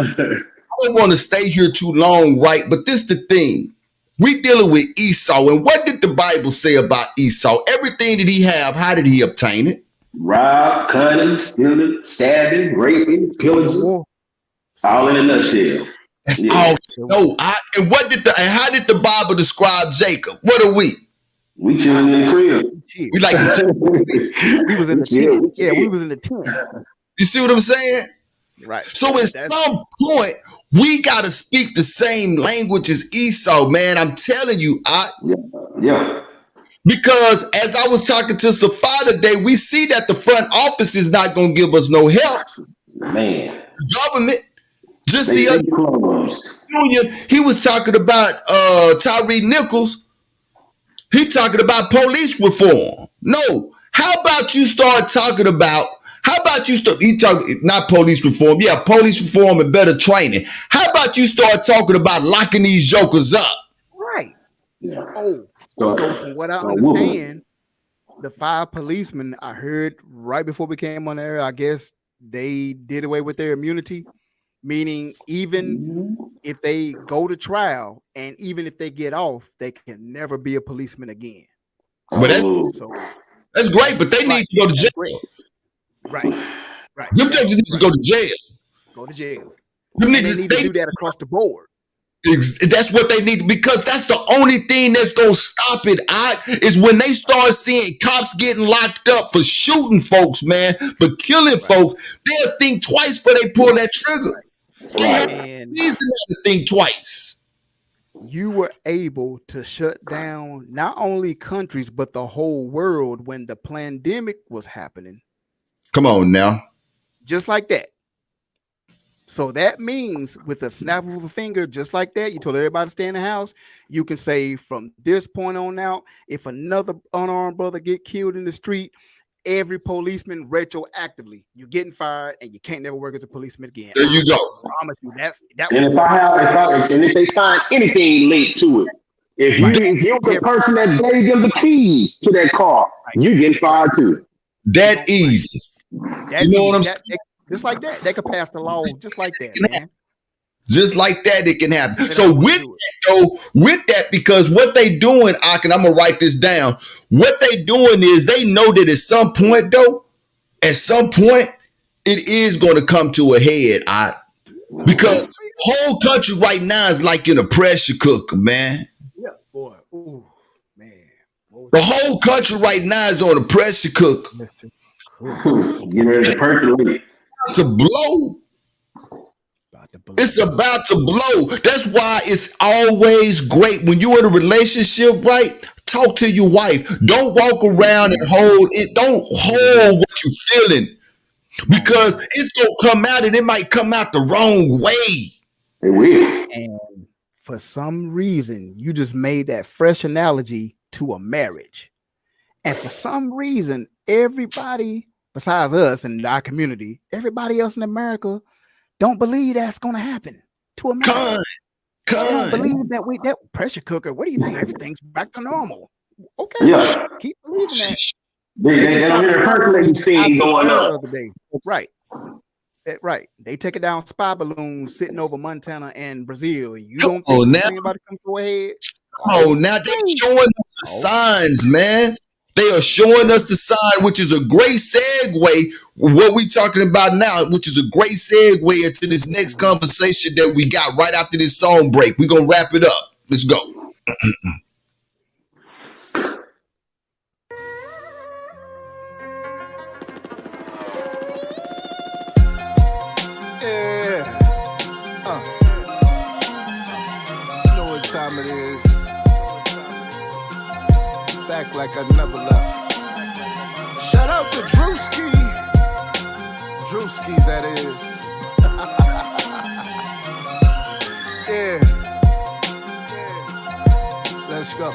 don't want to stay here too long, right? But this the thing. We dealing with Esau. And what did the Bible say about Esau? Everything that he have, how did he obtain it? Rob, cutting, stealing, stabbing, raping, pillaging. All in a nutshell. That's all. No, and how did the Bible describe Jacob? What are we? We chilling in the crib. We like to chill. We was in the tent. Yeah, we was in the tent. You see what I'm saying? Right. So at some point, we got to speak the same language as Esau, man. I'm telling you. Yeah. Because as I was talking to Safar today, we see that the front office is not going to give us no help. Man. Government. Just the other union, he was talking about Tyree Nichols. He talking about police reform. No. How about you start talking about he talking not police reform, police reform and better training. How about you start talking about locking these jokers up? Right. Yeah. So from what I understand, the 5 policemen I heard right before we came on air, I guess they did away with their immunity, meaning even if they go to trial and even if they get off, they can never be a policeman again. But that's great, but they need to go to jail. Right. Them jokers need to go to jail. Go to jail. They need to do that across the board. That's what they need, because that's the only thing that's gonna stop it. Is when they start seeing cops getting locked up for shooting folks, man, for killing folks. They'll think twice before they pull that trigger. They have reason to think twice. You were able to shut down not only countries but the whole world when the pandemic was happening. Come on now. Just like that. So that means with a snap of a finger, just like that, you told everybody to stay in the house. You can say from this point on out, if another unarmed brother get killed in the street, every policeman retroactively, you're getting fired and you can't never work as a policeman again. There you go. I promise you that. And if they find anything linked to it, if you're the person that gave them the keys to that car, you get fired too. That easy. You know what I'm saying? Just like that, they could pass the law just like that, man. Just like that, it can happen. So with that, because what they doing, I'm gonna write this down. What they doing is they know that at some point, it is going to come to a head. Because whole country right now is like in a pressure cooker, man. Yeah, boy. Ooh, man. The whole country right now is on a pressure cooker. You know, it's perfectly to blow. It's about to blow. That's why it's always great when you're in a relationship, right? Talk to your wife. Don't walk around and hold it. Don't hold what you're feeling, because it's gonna come out and it might come out the wrong way. It will. And for some reason, you just made that fresh analogy to a marriage. And for some reason, everybody besides us and our community, everybody else in America don't believe that's going to happen to a marriage. They don't believe that pressure cooker. What do you think? Everything's back to normal. Okay, keep believing that. They don't hear the person that seen going up. Right. They take it down spy balloons sitting over Montana and Brazil. You don't think anybody come to a head? Oh, now they're showing us the signs, man. They are showing us the sign, which is a great segue. What we talking about now, which is a great segue into this next conversation that we got right after this song break. We're gonna wrap it up. Let's go. You know what time it is. Back like I never left. Shout out to Drewski, Drewski, that is. Yeah. Let's go.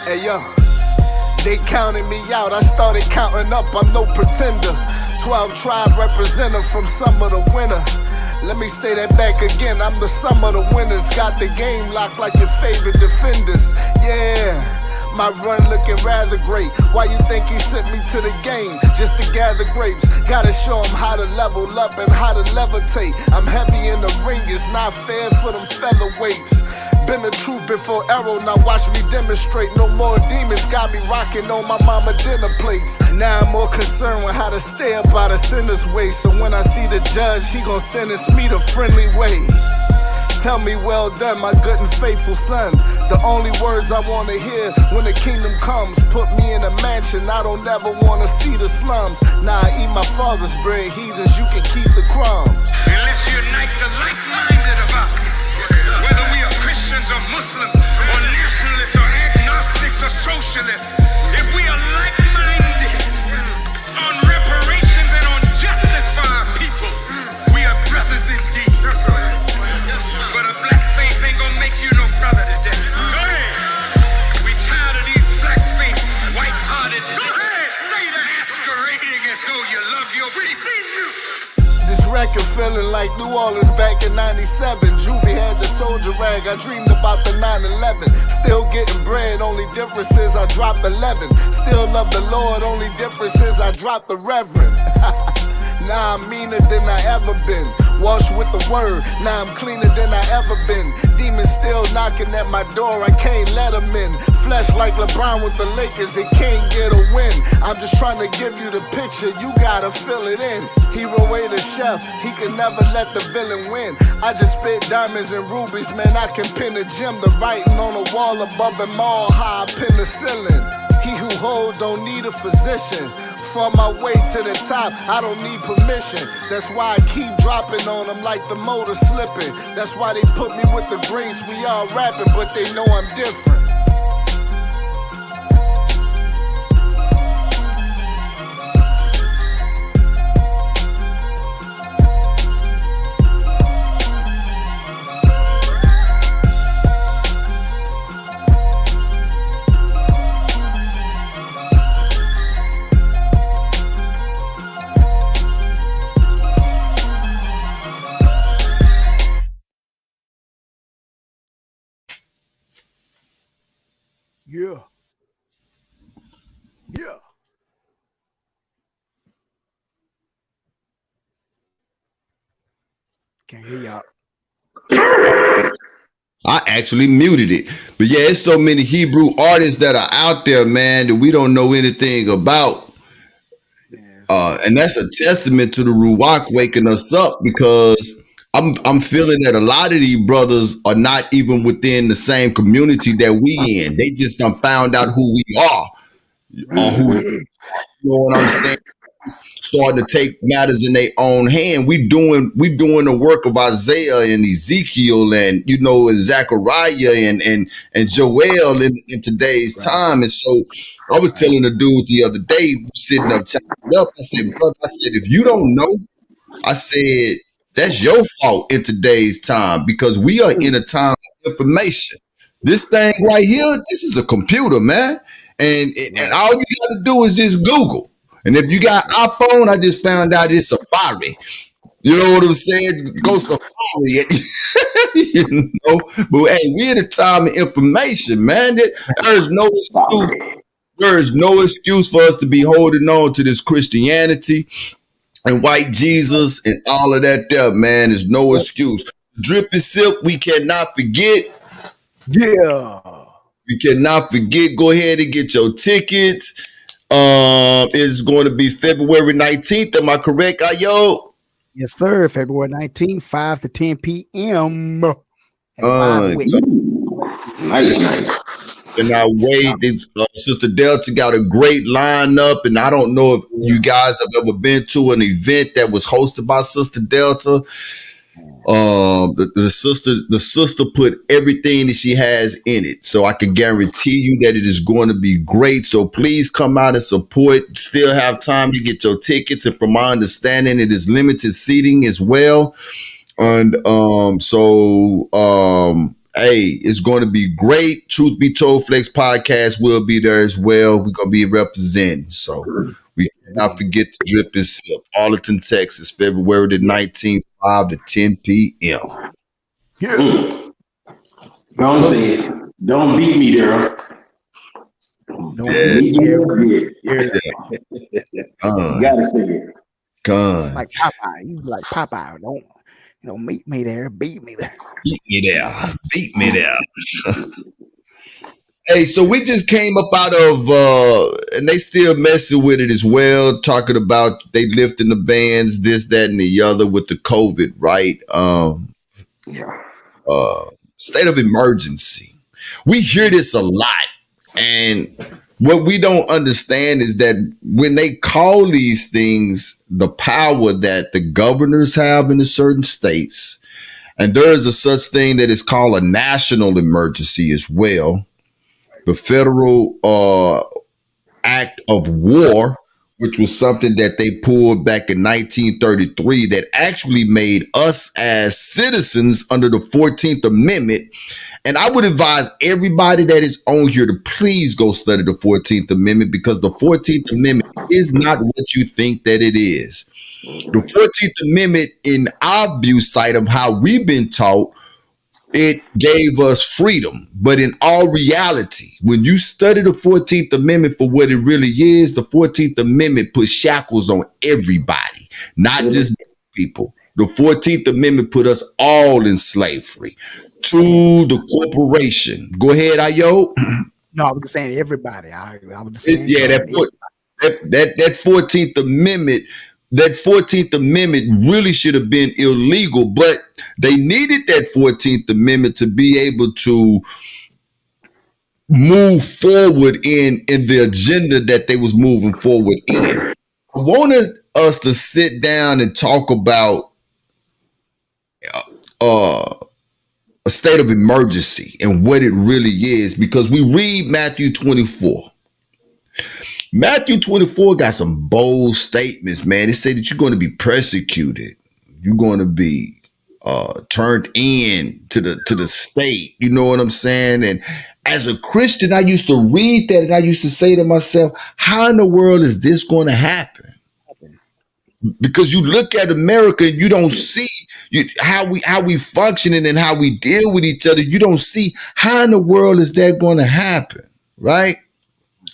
Hey, yo. They counted me out. I started counting up. I'm no pretender. 12 tribe representative from some of the winter. Let me say that back again. I'm the sum of the winners. Got the game locked like your favorite defenders. Yeah. My run looking rather great. Why you think he sent me to the game? Just to gather grapes. Gotta show him how to level up and how to levitate. I'm heavy in the ring, it's not fair for them featherweights. Been the truth before arrow, now watch me demonstrate. No more demons got me rocking on my mama dinner plates. Now I'm more concerned with how to stay up out of sinner's way. So when I see the judge, he gon' sentence me the friendly way. Tell me well done, my good and faithful son. The only words I wanna hear when the kingdom comes. Put me in a mansion, I don't ever wanna see the slums. Nah, I eat my father's bread, heathens, you can keep the crumbs. And let's unite the like-minded of us. Whether we are Christians or Muslims, or nationalists, or agnostics, or socialists. If we are like-minded on reparations and on justice for our people, we are brothers indeed. But a black face ain't gonna make you no brother today. Go ahead. We tired of these black face, white-hearted. Go ahead. Say that masquerading as though you love your people. This record feeling like New Orleans back in 97. Juvie had the soldier rag, I dreamed about the 9/11. Still getting bread, only difference is I dropped 11. Still love the Lord, only difference is I dropped the Reverend. Now I'm meaner than I ever been. Washed with the word, now I'm cleaner than I ever been. Demons still knocking at my door, I can't let them in. Flesh like LeBron with the Lakers, it can't get a win. I'm just trying to give you the picture, you gotta fill it in. Hero ain't a chef, he can never let the villain win. I just spit diamonds and rubies, man, I can pin a gem. The writing on the wall above them all, how I pin the ceiling. He who holds don't need a physician. For my way to the top, I don't need permission. That's why I keep dropping on them like the motor slipping. That's why they put me with the greens. We all rapping, but they know I'm different. Yeah. Yeah. Can't hear y'all. I actually muted it. But yeah, it's so many Hebrew artists that are out there, man, that we don't know anything about. And that's a testament to the Ruach waking us up, because I'm feeling that a lot of these brothers are not even within the same community that we in. They just done found out who we are. Or who, you know what I'm saying? Starting to take matters in their own hand. We doing the work of Isaiah and Ezekiel and, you know, and Zechariah and Joel in today's time. And so I was telling the dude the other day, sitting up, chopping up, I said, brother, I said, if you don't know, I said, that's your fault in today's time, because we are in a time of information. This thing right here, this is a computer, man. And all you got to do is just Google. And if you got iPhone, I just found out it's Safari. You know what I'm saying? Go Safari. You know? But hey, we're in a time of information, man. There's no excuse. There is no excuse for us to be holding on to this Christianity and white Jesus and all of that there, man. There's no excuse. Drip and sip, we cannot forget. Yeah. We cannot forget. Go ahead and get your tickets. It's going to be February 19th. Am I correct, Ayo? Yes, sir. February 19th, 5 to 10 p.m. Nice. And I wait. Sister Delta got a great lineup, and I don't know if you guys have ever been to an event that was hosted by Sister Delta. The sister put everything that she has in it, so I can guarantee you that it is going to be great. So please come out and support. Still have time to get your tickets, and from my understanding, it is limited seating as well. And hey, it's going to be great. Truth Be Told Flex podcast will be there as well. We're going to be representing. So we cannot forget to drip and sip. Arlington, Texas, February the 19th, 5 to 10 p.m. Yeah. Don't say it. Don't beat me there. Don't beat me there. You gotta say it. Gun. Like Popeye. You like Popeye. Don't meet me there. Beat me there. Beat me there. Beat me there. Hey, so we just came up out of, and they still messing with it as well, talking about they lifting the bans, this, that, and the other with the COVID, right? State of emergency. We hear this a lot, and what we don't understand is that when they call these things the power that the governors have in the certain states, and there is a such thing that is called a national emergency as well. The federal act of war, which was something that they pulled back in 1933 that actually made us as citizens under the 14th Amendment. And I would advise everybody that is on here to please go study the 14th Amendment, because the 14th Amendment is not what you think that it is. The 14th Amendment, in our view site of how we've been taught, it gave us freedom. But in all reality, when you study the 14th Amendment for what it really is, the 14th Amendment puts shackles on everybody, not just people. The 14th Amendment put us all in slavery to the corporation. Go ahead, Ayo. No, I was just saying everybody. I was just saying that 14th Amendment. That 14th Amendment really should have been illegal, but they needed that 14th Amendment to be able to move forward in the agenda that they was moving forward in. I wanted us to sit down and talk about a state of emergency and what it really is, because we read Matthew 24. Matthew 24 got some bold statements, man. It said that you're going to be persecuted. You're going to be turned in to the state. You know what I'm saying? And as a Christian, I used to read that and I used to say to myself, how in the world is this going to happen? Because you look at America and you don't see how we functioning and how we deal with each other. You don't see how in the world is that going to happen, right?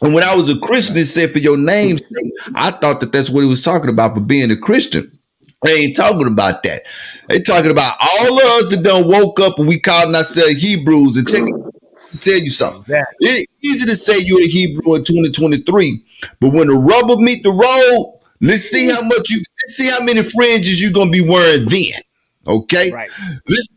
And when I was a Christian, it said for your name's sake, I thought that that's what it was talking about for being a Christian. They ain't talking about that. They talking about all of us that done woke up and we calling ourselves Hebrews. And tell you something. Exactly. It's easy to say you're a Hebrew in 2023, but when the rubber meet the road, let's see how many fringes you're gonna be wearing then. Okay, right.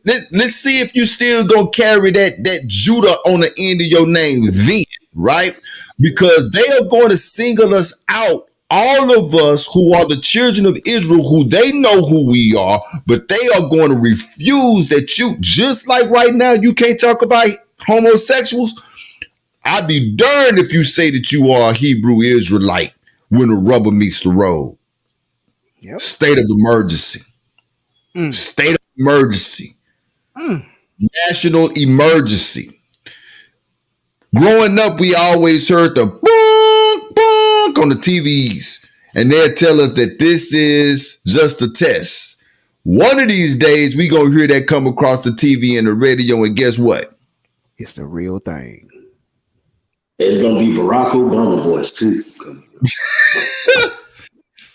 Let's see if you still gonna carry that Judah on the end of your name then, right? Because they are going to single us out, all of us who are the children of Israel, who they know who we are, but they are going to refuse that you, just like right now, you can't talk about homosexuals. I'd be darned if you say that you are a Hebrew Israelite when the rubber meets the road. Yep. State of emergency. State of emergency. National emergency. Growing up, we always heard the bonk, bonk on the TVs, and they'll tell us that this is just a test. One of these days, we gonna hear that come across the TV and the radio, and guess what? It's the real thing. It's gonna be Barack Obama voice too.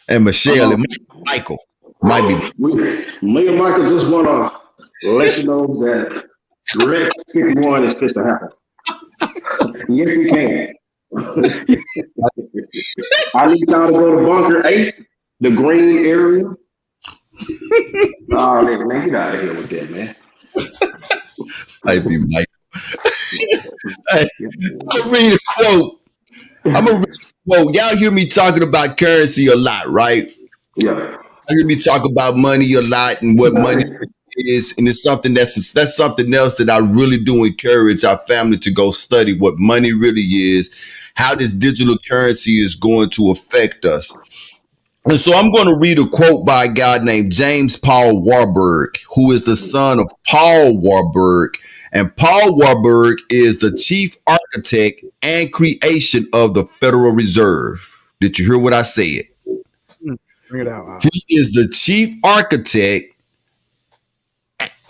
And Michelle and Michael might be. Me and Michael just wanna let you know that Rex 51 is supposed to happen. Yes, we can. I need y'all to go to Bunker 8, the green area. Oh, man, get out of here with that, man. Might be Michael. I'm gonna read a quote. Y'all hear me talking about currency a lot, right? Yeah. I hear me talk about money a lot and what money is, and it's something that's something else that I really do encourage our family to go study what money really is, how this digital currency is going to affect us. And so I'm going to read a quote by a guy named James Paul Warburg, who is the son of Paul Warburg. And Paul Warburg is the chief architect and creation of the Federal Reserve. Did you hear what I said? Bring it out. He is the chief architect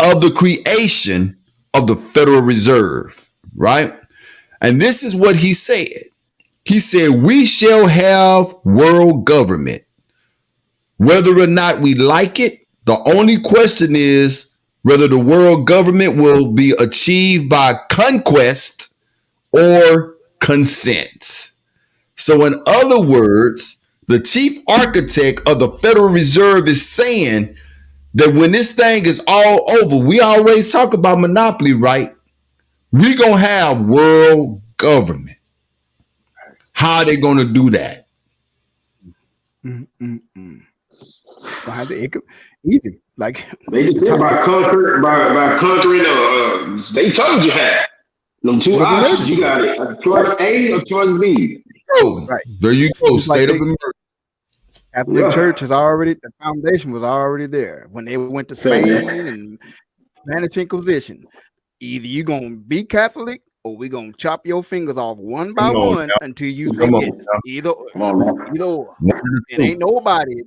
of the creation of the Federal Reserve, right? And this is what he said. He said, we shall have world government. Whether or not we like it, the only question is whether the world government will be achieved by conquest or consent. So in other words, the chief architect of the Federal Reserve is saying that when this thing is all over, we always talk about monopoly, right? We're going to have world government. How are they going to do that? Easy. Like they just said by conquering. They told you how. Them two options, you got it. Choice A or choice B. Oh, right. There you go. State of emergency. Catholic Church is already, the foundation was already there when they went to Spain and Spanish Inquisition. Either you gonna be Catholic or we gonna chop your fingers off one by one until you say yes. Either or. It ain't nobody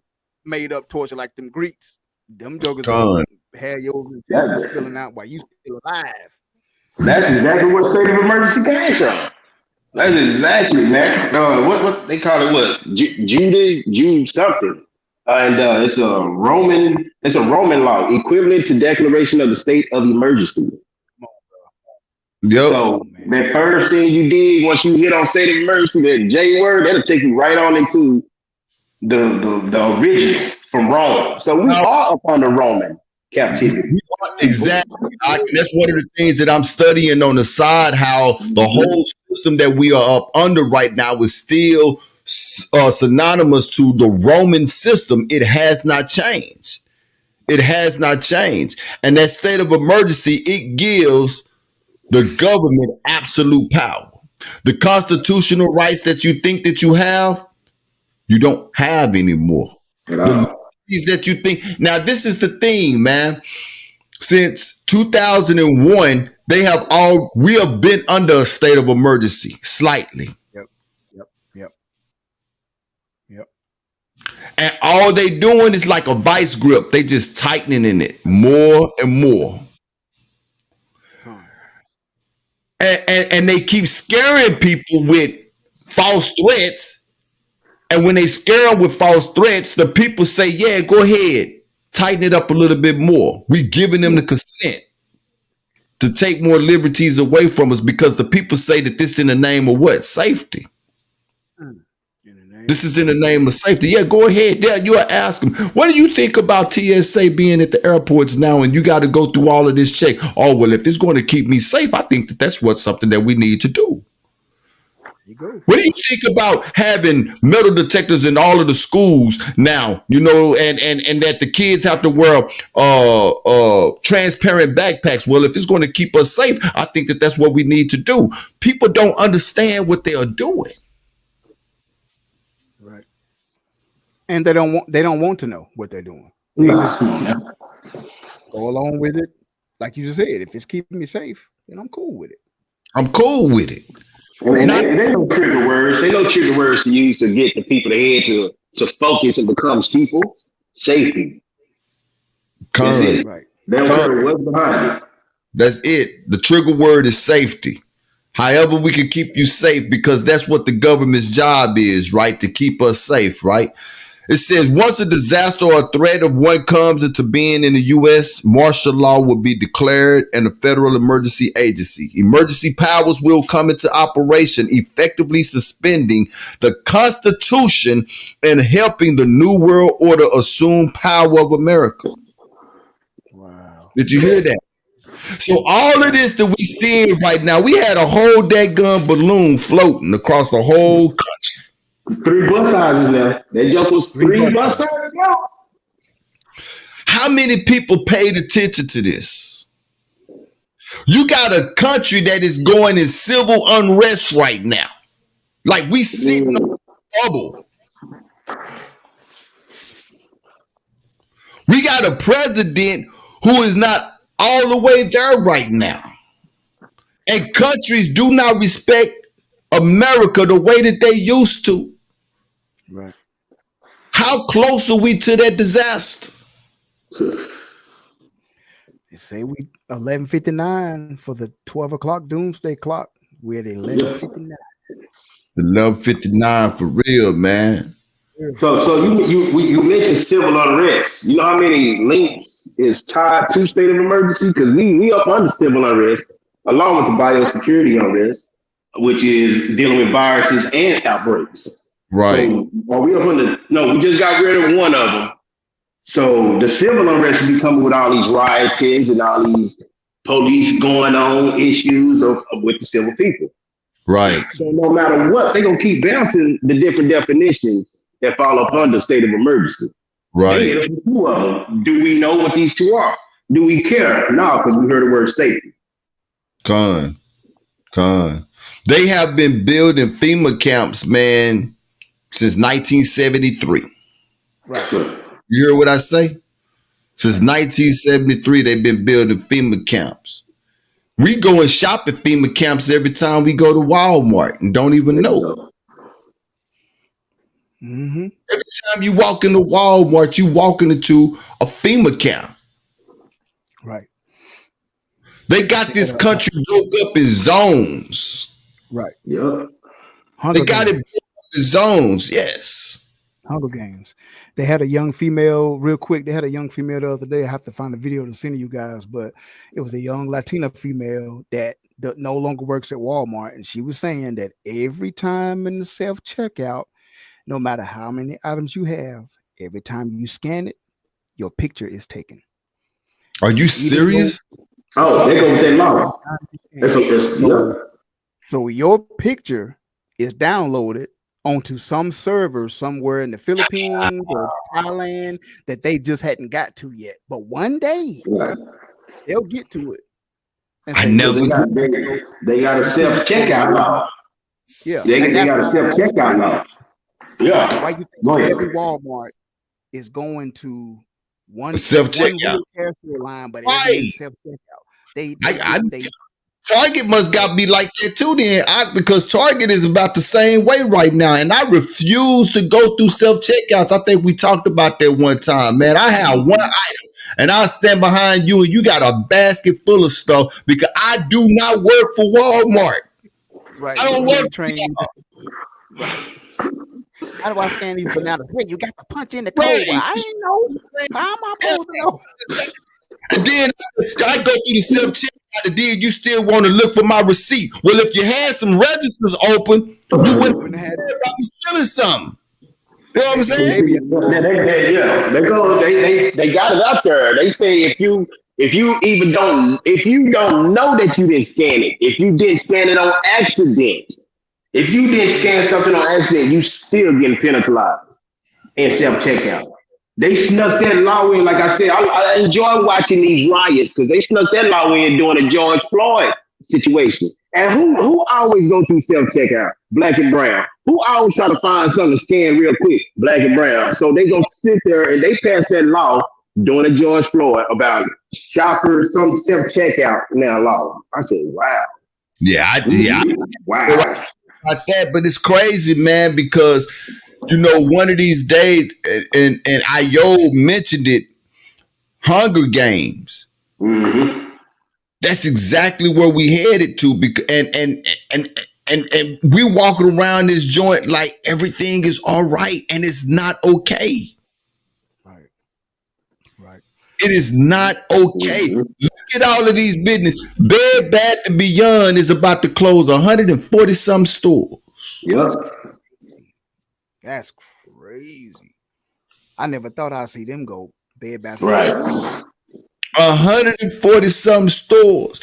made up torture like them Greeks. Them jokers had your intestines spilling out while you still alive. That's exactly what state of emergency came from. That's exactly, man. What they call it? What Jude something, and it's a Roman law equivalent to declaration of the state of emergency. Yep. So that first thing you did once you hit on state of emergency, that J word, that'll take you right on into the original from Rome. So we are up on the Roman captivity. Exactly. That's one of the things that I'm studying on the side, how the whole system that we are up under right now is still synonymous to the Roman system. It has not changed. It has not changed. And that state of emergency, it gives the government absolute power. The constitutional rights that you think that you have, you don't have anymore. The liberties that you think. Now, this is the thing, man. Since 2001, we have been under a state of emergency slightly. Yep. And all they doing is like a vice grip. They just tightening in it more and more. And they keep scaring people with false threats. And when they scare them with false threats, the people say, yeah, go ahead. Tighten it up a little bit more. We giving them the consent to take more liberties away from us because the people say that this in the name of what? Safety. This is in the name of safety. Yeah, go ahead. Yeah, you'll ask them, what do you think about TSA being at the airports now and you got to go through all of this check? Oh, well, if it's going to keep me safe, I think that that's something that we need to do. What do you think about having metal detectors in all of the schools now, and that the kids have to wear transparent backpacks? Well, if it's going to keep us safe, I think that that's what we need to do. People don't understand what they are doing. Right. And they don't want to know what they're doing. They just go along with it. Like you just said, if it's keeping me safe, then I'm cool with it. I'm cool with it. And they know trigger words. They know trigger words to use to get the people ahead to focus and become people. Safety. Correct. Right. That's what's behind it. That's it. The trigger word is safety. However, we can keep you safe because that's what the government's job is, right? To keep us safe, right? It says once a disaster or a threat of one comes into being in the U.S., martial law will be declared and a federal emergency agency. Emergency powers will come into operation, effectively suspending the Constitution and helping the New World Order assume power of America. Wow. Did you hear that? So all of this that we seeing right now, we had a whole dadgum balloon floating across the whole country. 3 bus sizes now. That joke was 3 bus sizes now. How many people paid attention to this? You got a country that is going in civil unrest right now. Like we sitting on a bubble. We got a president who is not all the way there right now. And countries do not respect America the way that they used to. Right. How close are we to that disaster? They say we 11:59 for the 12 o'clock doomsday clock. We're at 11:59. 11:59 for real, man. So you mentioned civil unrest. You know how many links is tied to state of emergency? Because we up under civil unrest along with the biosecurity unrest, which is dealing with viruses and outbreaks. Right. So are we up under? No, we just got rid of one of them. So the civil unrest will be coming with all these riotings and all these police going on issues with the civil people. Right. So no matter what, they're gonna keep bouncing the different definitions that fall up under state of emergency. Right. And two of them. Do we know what these two are? Do we care? No, because we heard the word safety. Con. They have been building FEMA camps, man, since 1973. Right. You hear what I say? Since 1973, they've been building FEMA camps. We go and shop at FEMA camps every time we go to Walmart and don't even know. Mm-hmm. Every time you walk into Walmart, you walking into a FEMA camp. Right. They got this country broke up in zones. Right. Yeah. They got it broke up in zones. Yes. Hunger Games. They had a young female, real quick. They had a young female the other day. I have to find a video to send to you guys, but it was a young Latina female that no longer works at Walmart. And she was saying that every time in the self-checkout, no matter how many items you have, every time you scan it, your picture is taken. Are you serious? Oh, they go with that law. So your picture is downloaded onto some server somewhere in the Philippines or Thailand that they just hadn't got to yet. But one day they'll get to it. And I never. They got a self checkout law. Yeah, they got a self checkout law. Yeah. Why you think every Walmart is going to one self checkout line, but every self checkout. Target must got to be like that too then, because Target is about the same way right now, and I refuse to go through self-checkouts. I think we talked about that one time, man. I have one item, and I'll stand behind you, and you got a basket full of stuff because I do not work for Walmart. Right. I don't work for How do I scan these bananas? Hey, you got to punch in the code. I ain't know. How am I supposed to know? And then I go through the self-checkout, and then you still want to look for my receipt. Well, if you had some registers open, you wouldn't have me stealing something. You know what I'm saying? They got it out there. They say if you don't know that you didn't scan it, if you didn't scan it on accident, if you didn't scan something on accident, you still getting penalized in self-checkout. They snuck that law in, like I said. I enjoy watching these riots because they snuck that law in during the George Floyd situation. And who always go through self-checkout? Black and brown. Who always try to find something to scan real quick? Black and brown. So they go sit there and they pass that law during the George Floyd about shoppers, some self-checkout now law. I said, wow. Wow. About that, but it's crazy, man, because one of these days, and Ayo mentioned it, Hunger Games. Mm-hmm. That's exactly where we headed to, and we walking around this joint like everything is all right, and it's not okay. Right. It is not okay. Mm-hmm. Look at all of these business. Bed Bath & Beyond is about to close 140 some stores. Yep. That's crazy. I never thought I'd see them go Bed Bath. Right. 140 some stores.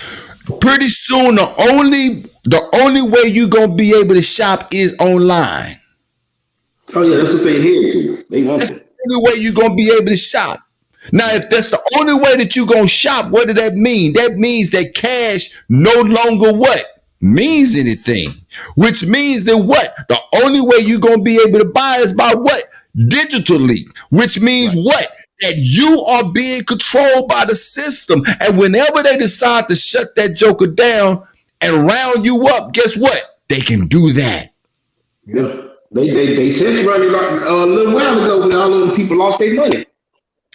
Pretty soon, the only way you're gonna be able to shop is online. Oh yeah, that's what they hear to. They want that's the only way you're gonna be able to shop. Now, if that's the only way that you're going to shop, what does that mean? That means that cash no longer what? Means anything. Which means that what? The only way you're going to be able to buy is by what? Digitally. Which means what? That you are being controlled by the system. And whenever they decide to shut that joker down and round you up, guess what? They can do that. Yeah. They just running like a little while ago when all those people lost their money.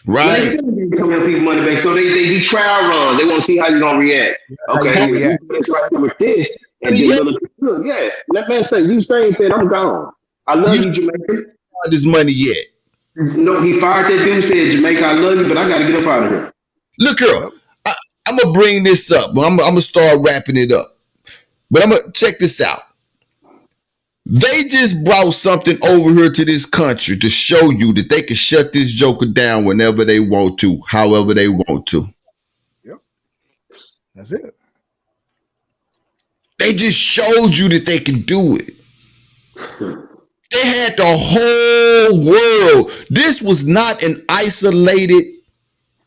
Right. They coming people money back. So they do trial runs. They want to see how you're gonna react. Okay, it's right here with this. And then yeah. That man say, you saying that I'm gone. I love you, Jamaica. This money yet. No, he fired that dude, said, Jamaica, I love you, but I gotta get up out of here. Look, girl, I'm gonna bring this up. I'm gonna start wrapping it up. But I'm gonna check this out. They just brought something over here to this country to show you that they can shut this joker down whenever they want to, however they want to. Yep. That's it. They just showed you that they can do it. They had the whole world. This was not an isolated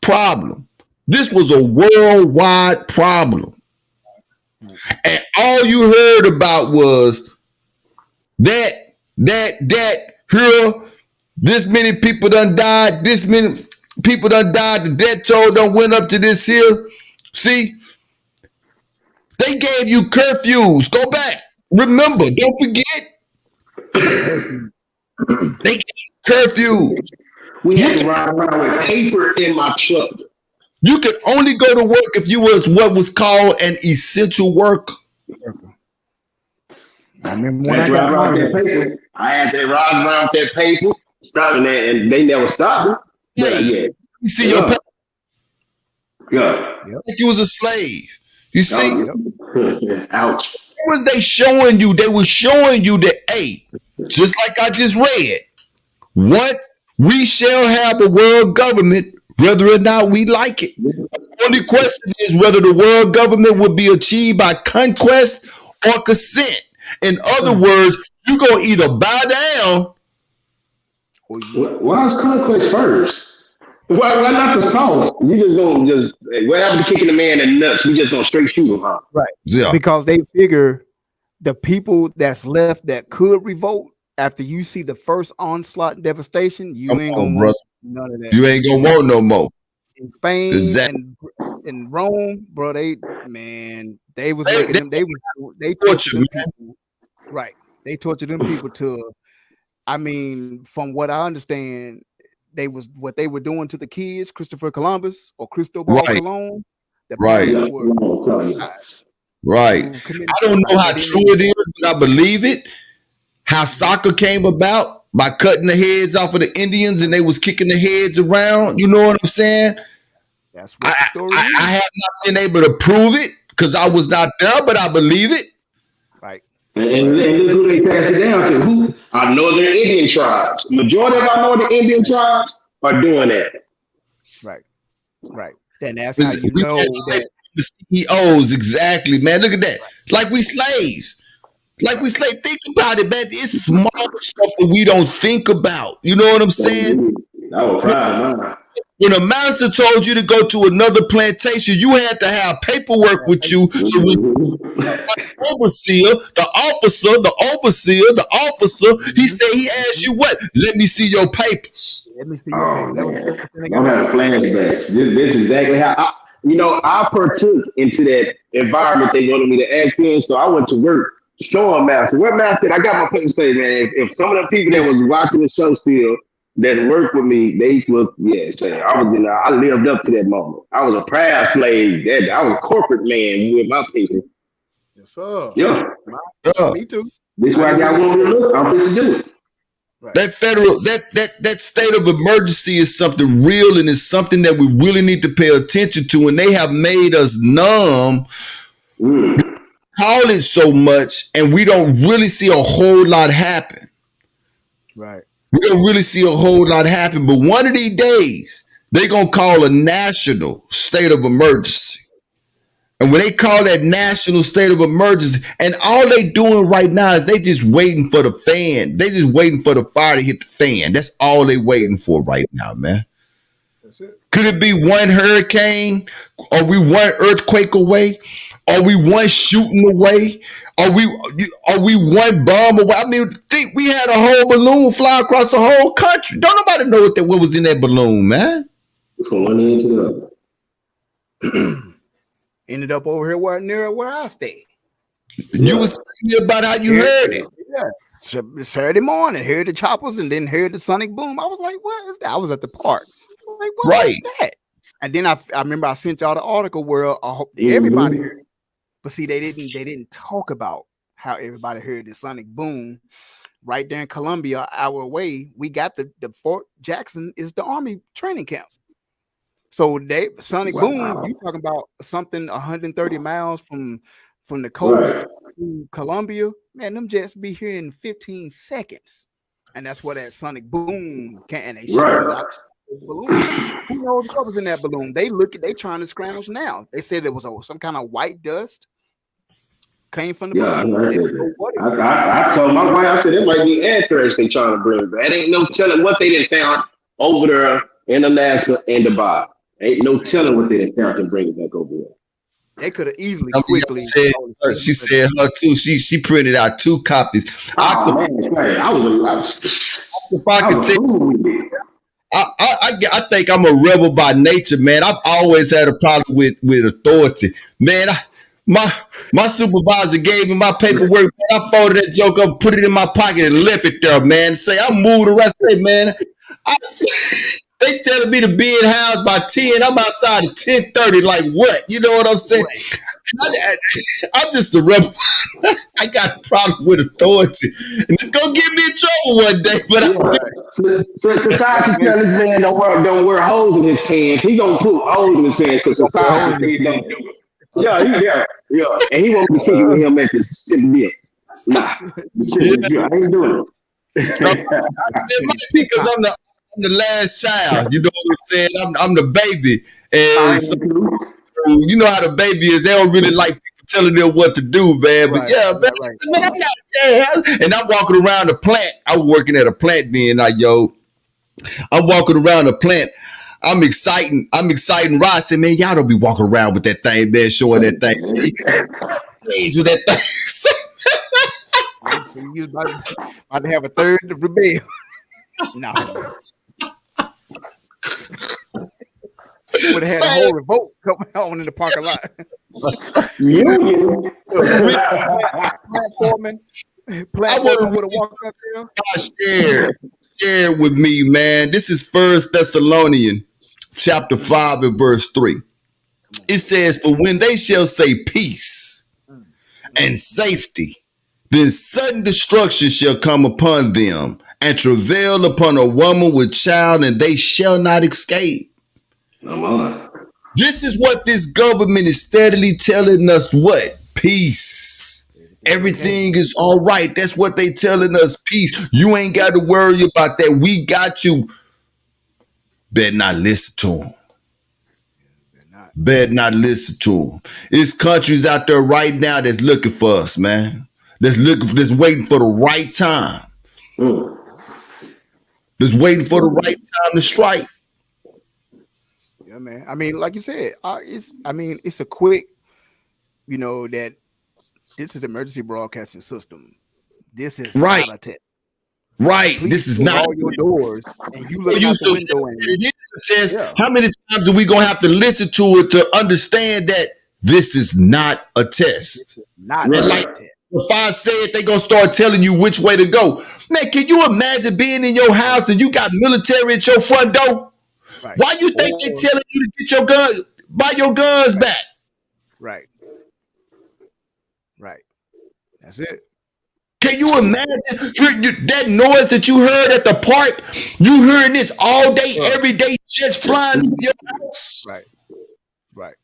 problem. This was a worldwide problem. And all you heard about was that here, this many people done died, this many people done died, the death toll done went up to this here. See, they gave you curfews. Go back. Remember, don't forget. They gave you curfews. We had to ride around with paper in my truck. You could only go to work if you was what was called an essential worker. I remember when I got around that paper. I had to ride around that paper, stopping that, and they never stopped me. Yeah. You see your paper? Yeah. Like you was a slave. You see? Ouch. What was they showing you? They were showing you that, hey, just like I just read, what we shall have a world government, whether or not we like it. The only question is whether the world government would be achieved by conquest or consent. In other words, you're going to either bow down. Why is conquest first? Why not the sauce? You just don't what happened to kicking the man in the nuts? We just don't straight shoot him, huh? Right. Yeah. Because they figure the people that's left that could revolt after you see the first onslaught and devastation, you ain't gonna want none of that. You ain't gonna want no more. In Spain and in Rome, bro, they tortured them people. Right. They tortured them people to, I mean, from what I understand, what they were doing to the kids, Christopher Columbus or Cristobal Colon. Right. Right. I don't know how true it is, but I believe it. How soccer came about by cutting the heads off of the Indians and they was kicking the heads around. You know what I'm saying? That's what the story is. I have not been able to prove it because I was not there, but I believe it. Right. And look who they pass it down to. Who? Our northern Indian tribes. Majority of our northern Indian tribes are doing that. Right. Right. Then that's how you know that the CEOs, exactly, man. Look at that. Like we slaves. Think about it, man. It's small stuff that we don't think about. You know what I'm saying? When a master told you to go to another plantation, you had to have paperwork with you. So when the officer, he said he asked you what? Let me see your papers. Let me see your papers. I'm having flashbacks. This is exactly how I partook into that environment they wanted me to act in. So I went to work. Showing master. What master? I got my papers say, man. If some of the people that was watching the show still that worked with me, they was I lived up to that moment. I was a proud slave. I was a corporate man with my people. Yes, sir. Yeah. Me too. This is why I got one to look. I'm supposed to do it. Right. That state of emergency is something real and it's something that we really need to pay attention to. And they have made us numb. Call it so much, and we don't really see a whole lot happen. Right. We don't really see a whole lot happen, but one of these days, they're going to call a national state of emergency. And when they call that national state of emergency, and all they doing right now is they just waiting for the fan. They just waiting for the fire to hit the fan. That's all they waiting for right now, man. That's it. Could it be one hurricane? Are we one earthquake away? Are we one shooting away? Are we one bomb away? I mean, think we had a whole balloon fly across the whole country. Don't nobody know what was in that balloon, man. From one end to the other. Ended up over here near where I stay. You was telling me about how you heard it. Yeah. Saturday morning, heard the choppers and then heard the sonic boom. I was like, what is that? I was at the park. I was like, what is that? And then I remember I sent y'all the article where everybody heard it. But see, they didn't talk about how everybody heard the sonic boom. Right there in Columbia, an hour away, we got the Fort Jackson is the Army training camp. So sonic boom, you talking about something 130 miles from the coast to Columbia, man, them jets be here in 15 seconds. And that's where that sonic boom can, and they shoot it out the balloon. Who knows what was in that balloon? They trying to scrounge now. They said it was some kind of white dust came from the balloon. I told my wife, I said it might be anthrax they trying to bring back. Ain't no telling what they done found over there in Alaska and Dubai. Ain't no telling what they done found and bring it back over there. They could have easily quickly. She said her too. She printed out 2 copies. I think I'm a rebel by nature, man. I've always had a problem with authority, man. My supervisor gave me my paperwork. Man, I folded that joke up, put it in my pocket, and left it there, man. Say I moved the rest of it, man. They telling me to be in house by 10. I'm outside at 10:30. Like what? You know what I'm saying? I'm just a rebel. I got a problem with authority, and it's gonna get me in trouble one day. But society tell this man don't wear holes in his pants. He gonna put holes in his pants because society don't do it. Yeah, and he won't be kicking with him at the city. Nah, I ain't doing it. Because I'm the last child. You know what I'm saying? I'm the baby, and so, you know how the baby is. They don't really like people telling them what to do, man. But man, I'm not. And I'm walking around the plant. I was working at a plant then. I'm walking around the plant. I'm exciting Rod said, man, y'all don't be walking around with that thing, man, showing that thing. With that thing. So you about to have a third rebellion. No. Would have had a whole revolt coming on in the parking lot. Platform would have walked up there. Share with me, man. This is 1 Thessalonians chapter 5 and verse 3. It says, for when they shall say peace and safety, then sudden destruction shall come upon them, and travail upon a woman with child, and they shall not escape. This is what this government is steadily telling us. What? Peace. Everything is all right. That's what they telling us. Peace. You ain't got to worry about that. We got you. Better not listen to them. Better not listen to them. It's countries out there right now that's looking for us, man. That's waiting for the right time. That's waiting for the right time to strike. Yeah, man. I mean, like you said, it's a quick, that this is emergency broadcasting system. This is not a test. Right. Please this is not all your doors and you look out the window and it is a test. Yeah. How many times are we gonna have to listen to it to understand that this is not a test? Not a test. If I say it, they're gonna start telling you which way to go. Man, can you imagine being in your house and you got military at your front door? Right. Why you think they're telling you to get your gun, buy your guns back? Right. That's it. Can you imagine that noise that you heard at the park? You hearing this all day, every day, just flying in your house. Right.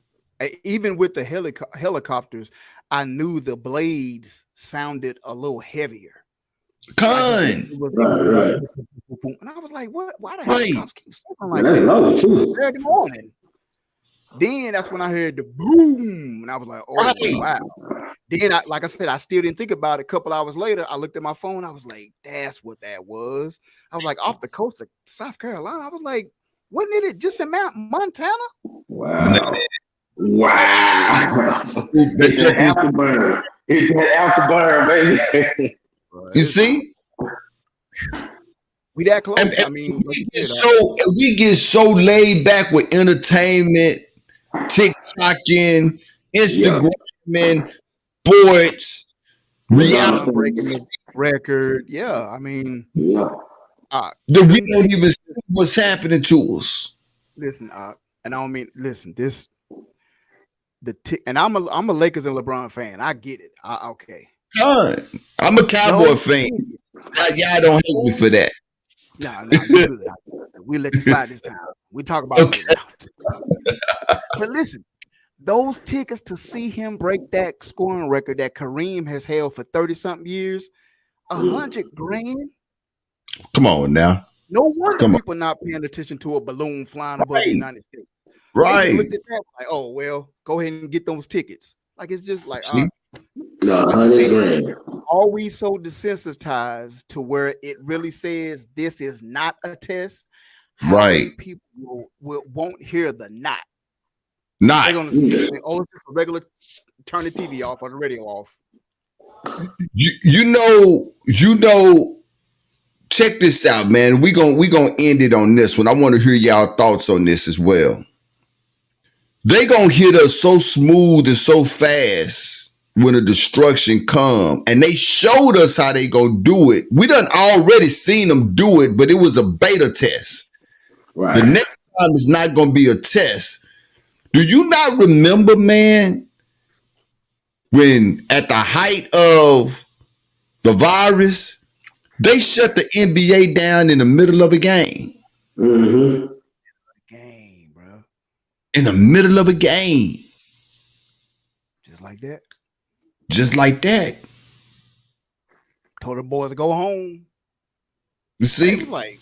Even with the helicopters, I knew the blades sounded a little heavier. And I was like, what? Why the helicopters keep sounding like that? Saturday morning. Then that's when I heard the boom, and I was like, "Oh wow!" Then, like I said, I still didn't think about it. A couple hours later, I looked at my phone. I was like, "That's what that was." I was like, off the coast of South Carolina. I was like, Wasn't it just in Montana? Wow. It's that afterburn. It's that afterburn, baby. You see? We that close. And I mean, we get so laid back with entertainment, TikToking, Instagramming, sports, reality breaking record. Yeah, I mean, we don't even see what's happening to us. Listen, and I don't mean this. And I'm a Lakers and LeBron fan. I get it. Okay. I'm a Cowboy fan. Y'all don't hate me for that. No, we let you slide this time. We talk about it now. But listen, those tickets to see him break that scoring record that Kareem has held for 30-something years, $100,000. Come on now. No wonder people not paying attention to a balloon flying above the United States. Right. They looked at that like, oh well, go ahead and get those tickets. Like it's just like $100,000. Are we so desensitized to where it really says this is not a test? How many people won't hear the not. They're gonna say, it's just a regular. Turn the TV off or the radio off. You know. Check this out, man. We gonna end it on this one. I want to hear y'all thoughts on this as well. They gonna hit us so smooth and so fast when the destruction come, and they showed us how they gonna do it. We done already seen them do it, but it was a beta test. Right. The next time is not gonna be a test. Do you not remember, man, when at the height of the virus, they shut the NBA down in the middle of a game? Mm-hmm. In the middle of a game. Just like that. Just like that. Told them boys to go home. You see? Like,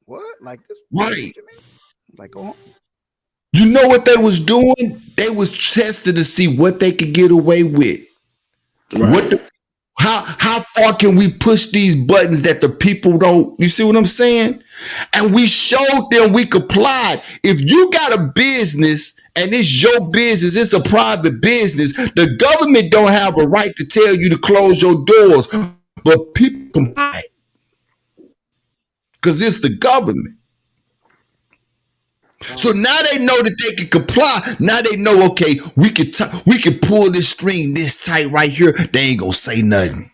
what? Like this? Right. Like, go home. You know what they was doing? They was testing to see what they could get away with. Right. How far can we push these buttons that the people don't? You see what I'm saying? And we showed them we complied. If you got a business and it's your business, it's a private business, the government don't have a right to tell you to close your doors, but people comply because it's the government. So now they know that they can comply. Now they know, okay, we can pull this string this tight right here. They ain't gonna say nothing.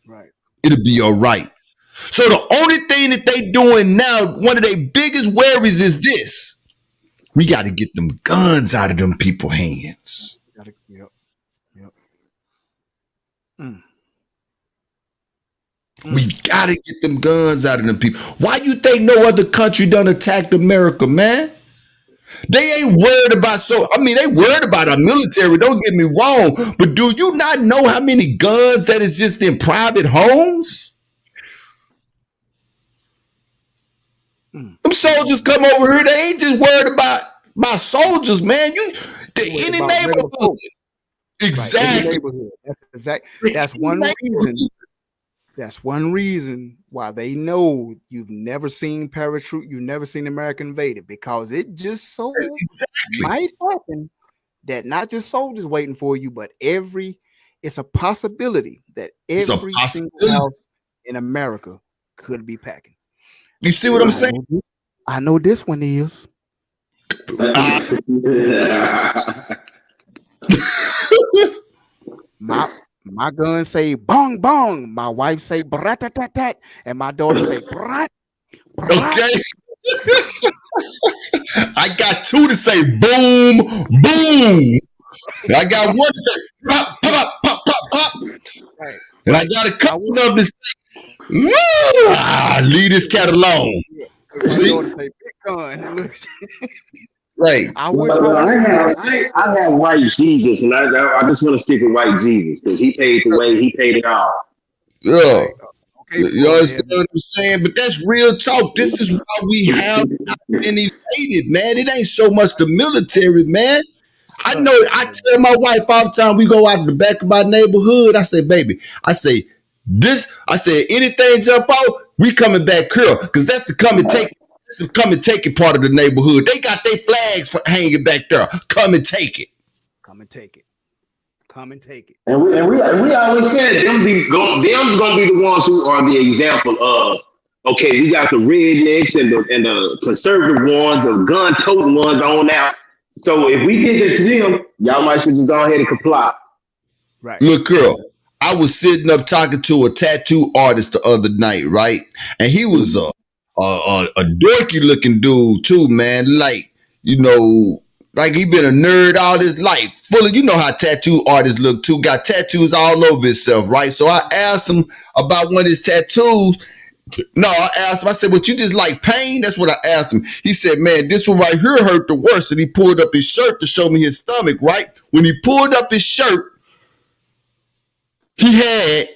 Right. It'll be all right. So the only thing that they doing now, one of their biggest worries is this. We got to get them guns out of them people's hands. Yep. We got to get them guns out of them people. Why you think no other country done attacked America, man? They ain't worried about they worried about our military, don't get me wrong, but do you not know how many guns that is just in private homes? Them soldiers come over here, they ain't just worried about my soldiers, man. Any neighborhood. Exactly. Right. That's one reason. That's one reason why they know you've never seen paratroop, you've never seen American Invaded, because it just so might happen that not just soldiers waiting for you, but it's a possibility that every single house in America could be packing. You see what I'm saying? I know this one is. My gun say bong bong. My wife say brat-tat-tat-tat. And my daughter say brat. Okay. I got two to say boom, boom. And I got one to say pop, pop, pop, pop, pop. Right. And I got a couple of this. Leave this cat alone. See? Say, big gun. Right. I have white Jesus, and I just want to stick with white Jesus because he paid the way, he paid it all. Yeah. Okay, you understand what I'm saying? But that's real talk. This is why we have not been invaded, man. It ain't so much the military, man. I know. I tell my wife all the time, we go out to the back of my neighborhood. I say, baby, anything jump out, we coming back here because that's to come and take come and take it part of the neighborhood. They got their flags for hanging back there. Come and take it. Come and take it. Come and take it. And we always said them gonna be the ones who are the example of, okay, we got the rednecks and the conservative ones, the gun toting ones on out. So if we did it to them, y'all might should just go ahead and comply. Right. Look, girl, I was sitting up talking to a tattoo artist the other night, right? And he was a dorky looking dude too, man. Like, you know, like he been a nerd all his life. Full of, you know how tattoo artists look too. Got tattoos all over himself, right? So I asked him about one of his tattoos. No, I asked him, I said, but you just like pain? That's what I asked him. He said, man, this one right here hurt the worst. And he pulled up his shirt to show me his stomach, right? When he pulled up his shirt, he had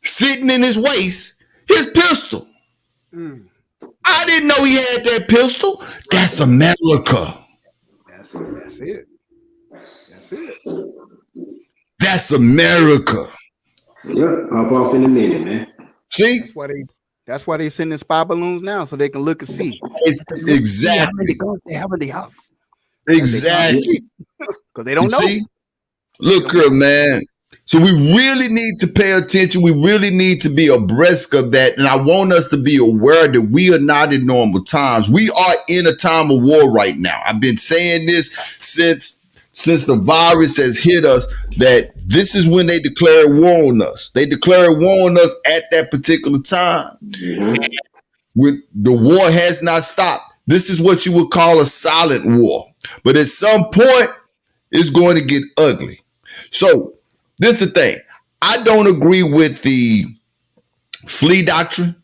sitting in his waist his pistol. I didn't know he had that pistol. That's America. That's it. That's it. That's America. Yep, hop off in a minute, man. See? That's why they sending spy balloons now, so they can look and see. Exactly. How many guns they have in the house. Exactly. Because they don't know. See? Look here, man. So we really need to pay attention. We really need to be abreast of that. And I want us to be aware that we are not in normal times. We are in a time of war right now. I've been saying this since the virus has hit us, that this is when they declare war on us. They declare war on us at that particular time. When the war has not stopped. This is what you would call a silent war. But at some point, it's going to get ugly. So this is the thing. I don't agree with the flea doctrine.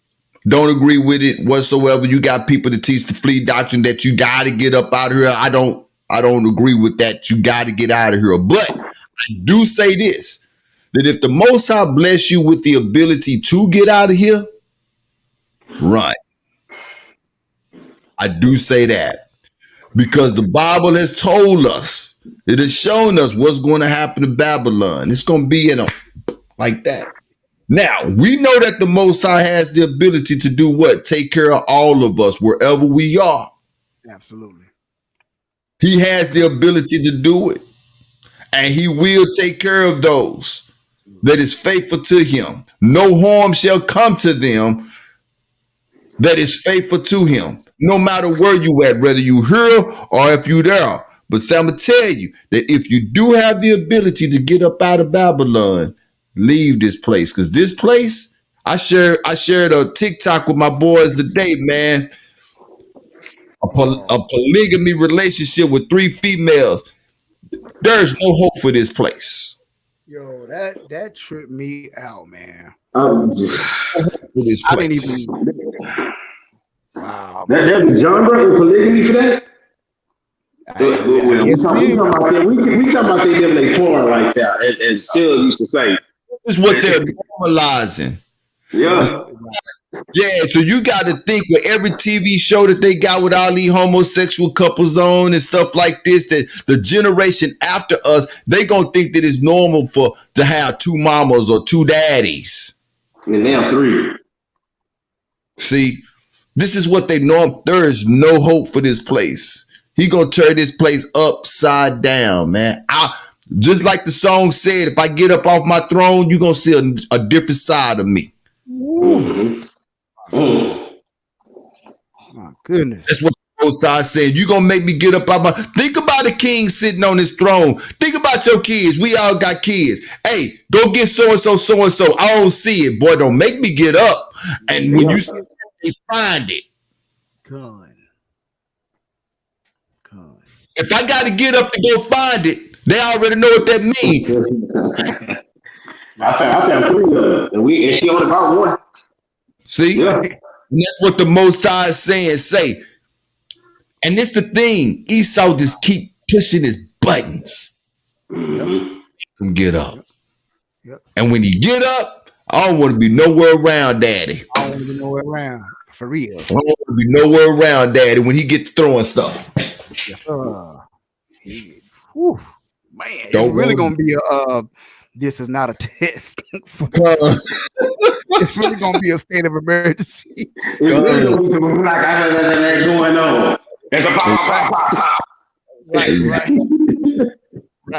Don't agree with it whatsoever. You got people that teach the flea doctrine that you got to get up out of here. I don't agree with that. You got to get out of here. But I do say this, that if the Most High bless you with the ability to get out of here, run. I do say that because the Bible has told us, it has shown us what's going to happen to Babylon. It's going to be in a like that. Now, we know that the Most High has the ability to do what? Take care of all of us wherever we are. Absolutely. He has the ability to do it. And he will take care of those that is faithful to him. No harm shall come to them that is faithful to him. No matter where you at, whether you here or if you there. But I'm going to tell you that if you do have the ability to get up out of Babylon, leave this place. Because this place, I shared a TikTok with my boys today, man. A polygamy relationship with 3 females. There's no hope for this place. Yo, that tripped me out, man. This I didn't place. even. Wow. There's a genre in polygamy for that? We talking about they live in a porn like that, as Phil used to say. This is what they're normalizing. Yeah. Yeah, so you got to think with every TV show that they got with all these homosexual couples on and stuff like this, that the generation after us, they gonna think that it's normal to have 2 mamas or 2 daddies. And now 3. See, this is what they know. There is no hope for this place. He gonna turn this place upside down, man. Just like the song said, if I get up off my throne, you're gonna see a different side of me. Mm-hmm. My goodness. That's what the Most High said. You're gonna make me get up out my. Think about a king sitting on his throne. Think about your kids. We all got kids. Hey, go get so and so. I don't see it, boy. Don't make me get up. And when you see it, they find it. God. If I got to get up to go find it, they already know what that means. I found 3 of them, and she only bought 1. See, yeah. And that's what the Most High is saying. Say, and it's the thing. Esau just keep pushing his buttons. And get up. Yep. And when you get up, I don't want to be nowhere around Daddy. I don't want to be nowhere around. For real. I don't want to be nowhere around Daddy when he get to throwing stuff. Yes, sir. Man, it's really gonna be a this is not a test. It's really gonna be a state of emergency. It's really gonna be something like that going on. There's a pop. Right.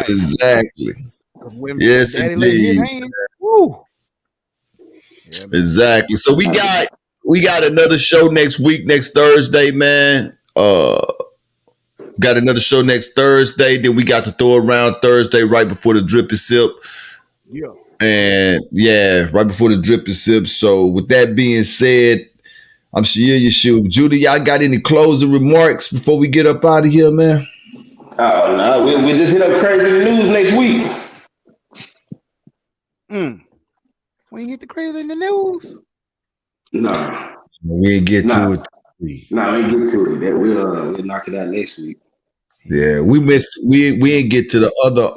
Exactly. When Yes, Daddy let his indeed. hand, woo. Yeah, Exactly. So we got another show next week, next Thursday, man. Got another show next Thursday. Then we got to throw around Thursday right before the drip and sip. Yeah. And yeah, right before the drip and sip. So with that being said, I'm sure you shoot. Judy, y'all got any closing remarks before we get up out of here, man? Oh no, we just hit up crazy news next week. We ain't hit the crazy in the news. No. We didn't get to it. No, we get to it. That we'll knock it out next week. Yeah, we missed. We didn't get to the other.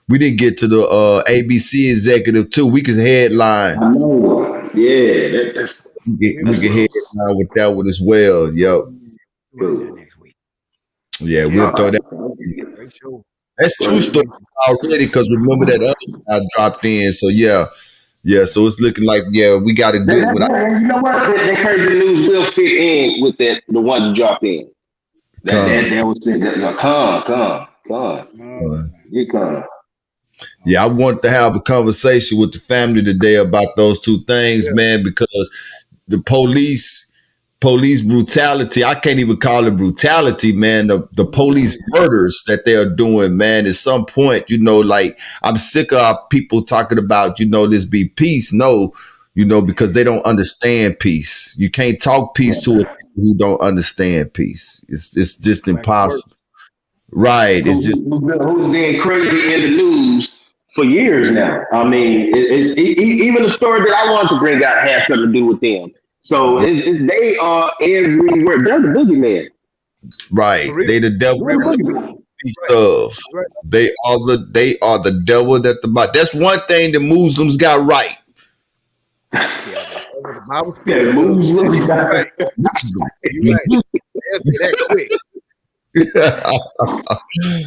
We didn't get to the ABC executive too. We could headline. I know. Yeah, that's. We can headline with that one as well. Yo. Next week. Yeah, we'll throw that. Great show. That's two stories already. Because remember that other I dropped in. So yeah. So it's looking like we got a good one. You know what? That crazy news will fit in with the one you dropped in. That was it. Come. You come. Yeah, I wanted to have a conversation with the family today about those two things, man, because the police brutality, I can't even call it brutality, man. The police murders that they are doing, man, at some point, like I'm sick of people talking about, this be peace. No, because they don't understand peace. You can't talk peace to people who don't understand peace. It's just impossible. Right. It's just who's been crazy in the news for years now. I mean, it's even the story that I wanted to bring out has something to do with them. So they are everywhere. They're the boogeyman. Right. They the devil. They are the devil that the. That's one thing the Muslims got right. The Bible speaks. Yeah, Muslims got right. That quick.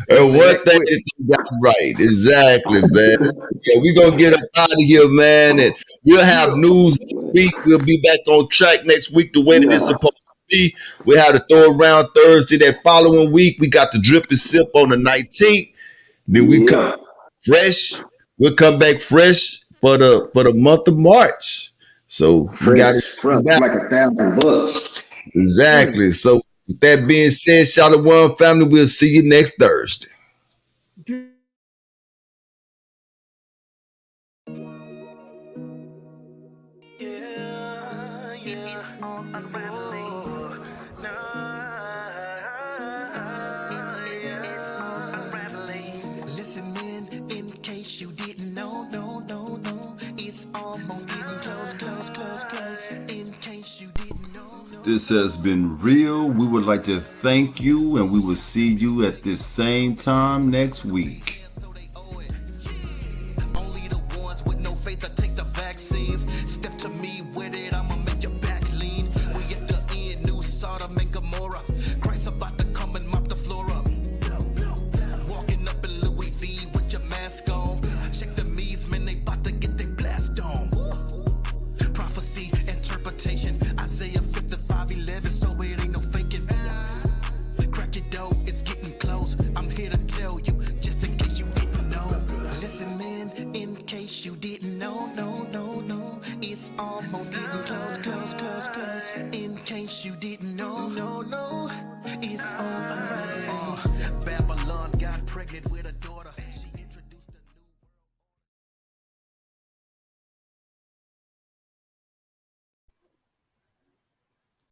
And one thing that you got right, exactly, man. Yeah, we're gonna get up out of here, man, and we'll have news next week. We'll be back on track next week the way that it's supposed to be. We had to throw around Thursday that following week. We got the drip and sip on the 19th. Then we come fresh. We'll come back fresh for the month of March. So we got it like $1,000. Exactly. So with that being said, Shalom family, we'll see you next Thursday. Listen in case you didn't know, it's almost getting close, in case you didn't know. This has been real. We would like to thank you, and we will see you at this same time next week. Only the ones with no faith that take the vaccines. Step to me with it, I'ma make your back lean. We at the end, new Sodom and Gomorrah. Christ about to come and mop the floor up. Walking up in Louis V with your mask on. Check the me's, man, they about to get their blast on. Prophecy, interpretation, Isaiah 55:11, so it ain't no faking. Crack your dough, it's getting close. I'm here to tell you, just in case you didn't know. Listen, man, in case you didn't know, it's almost getting close. In case you didn't know, it's all unraveling.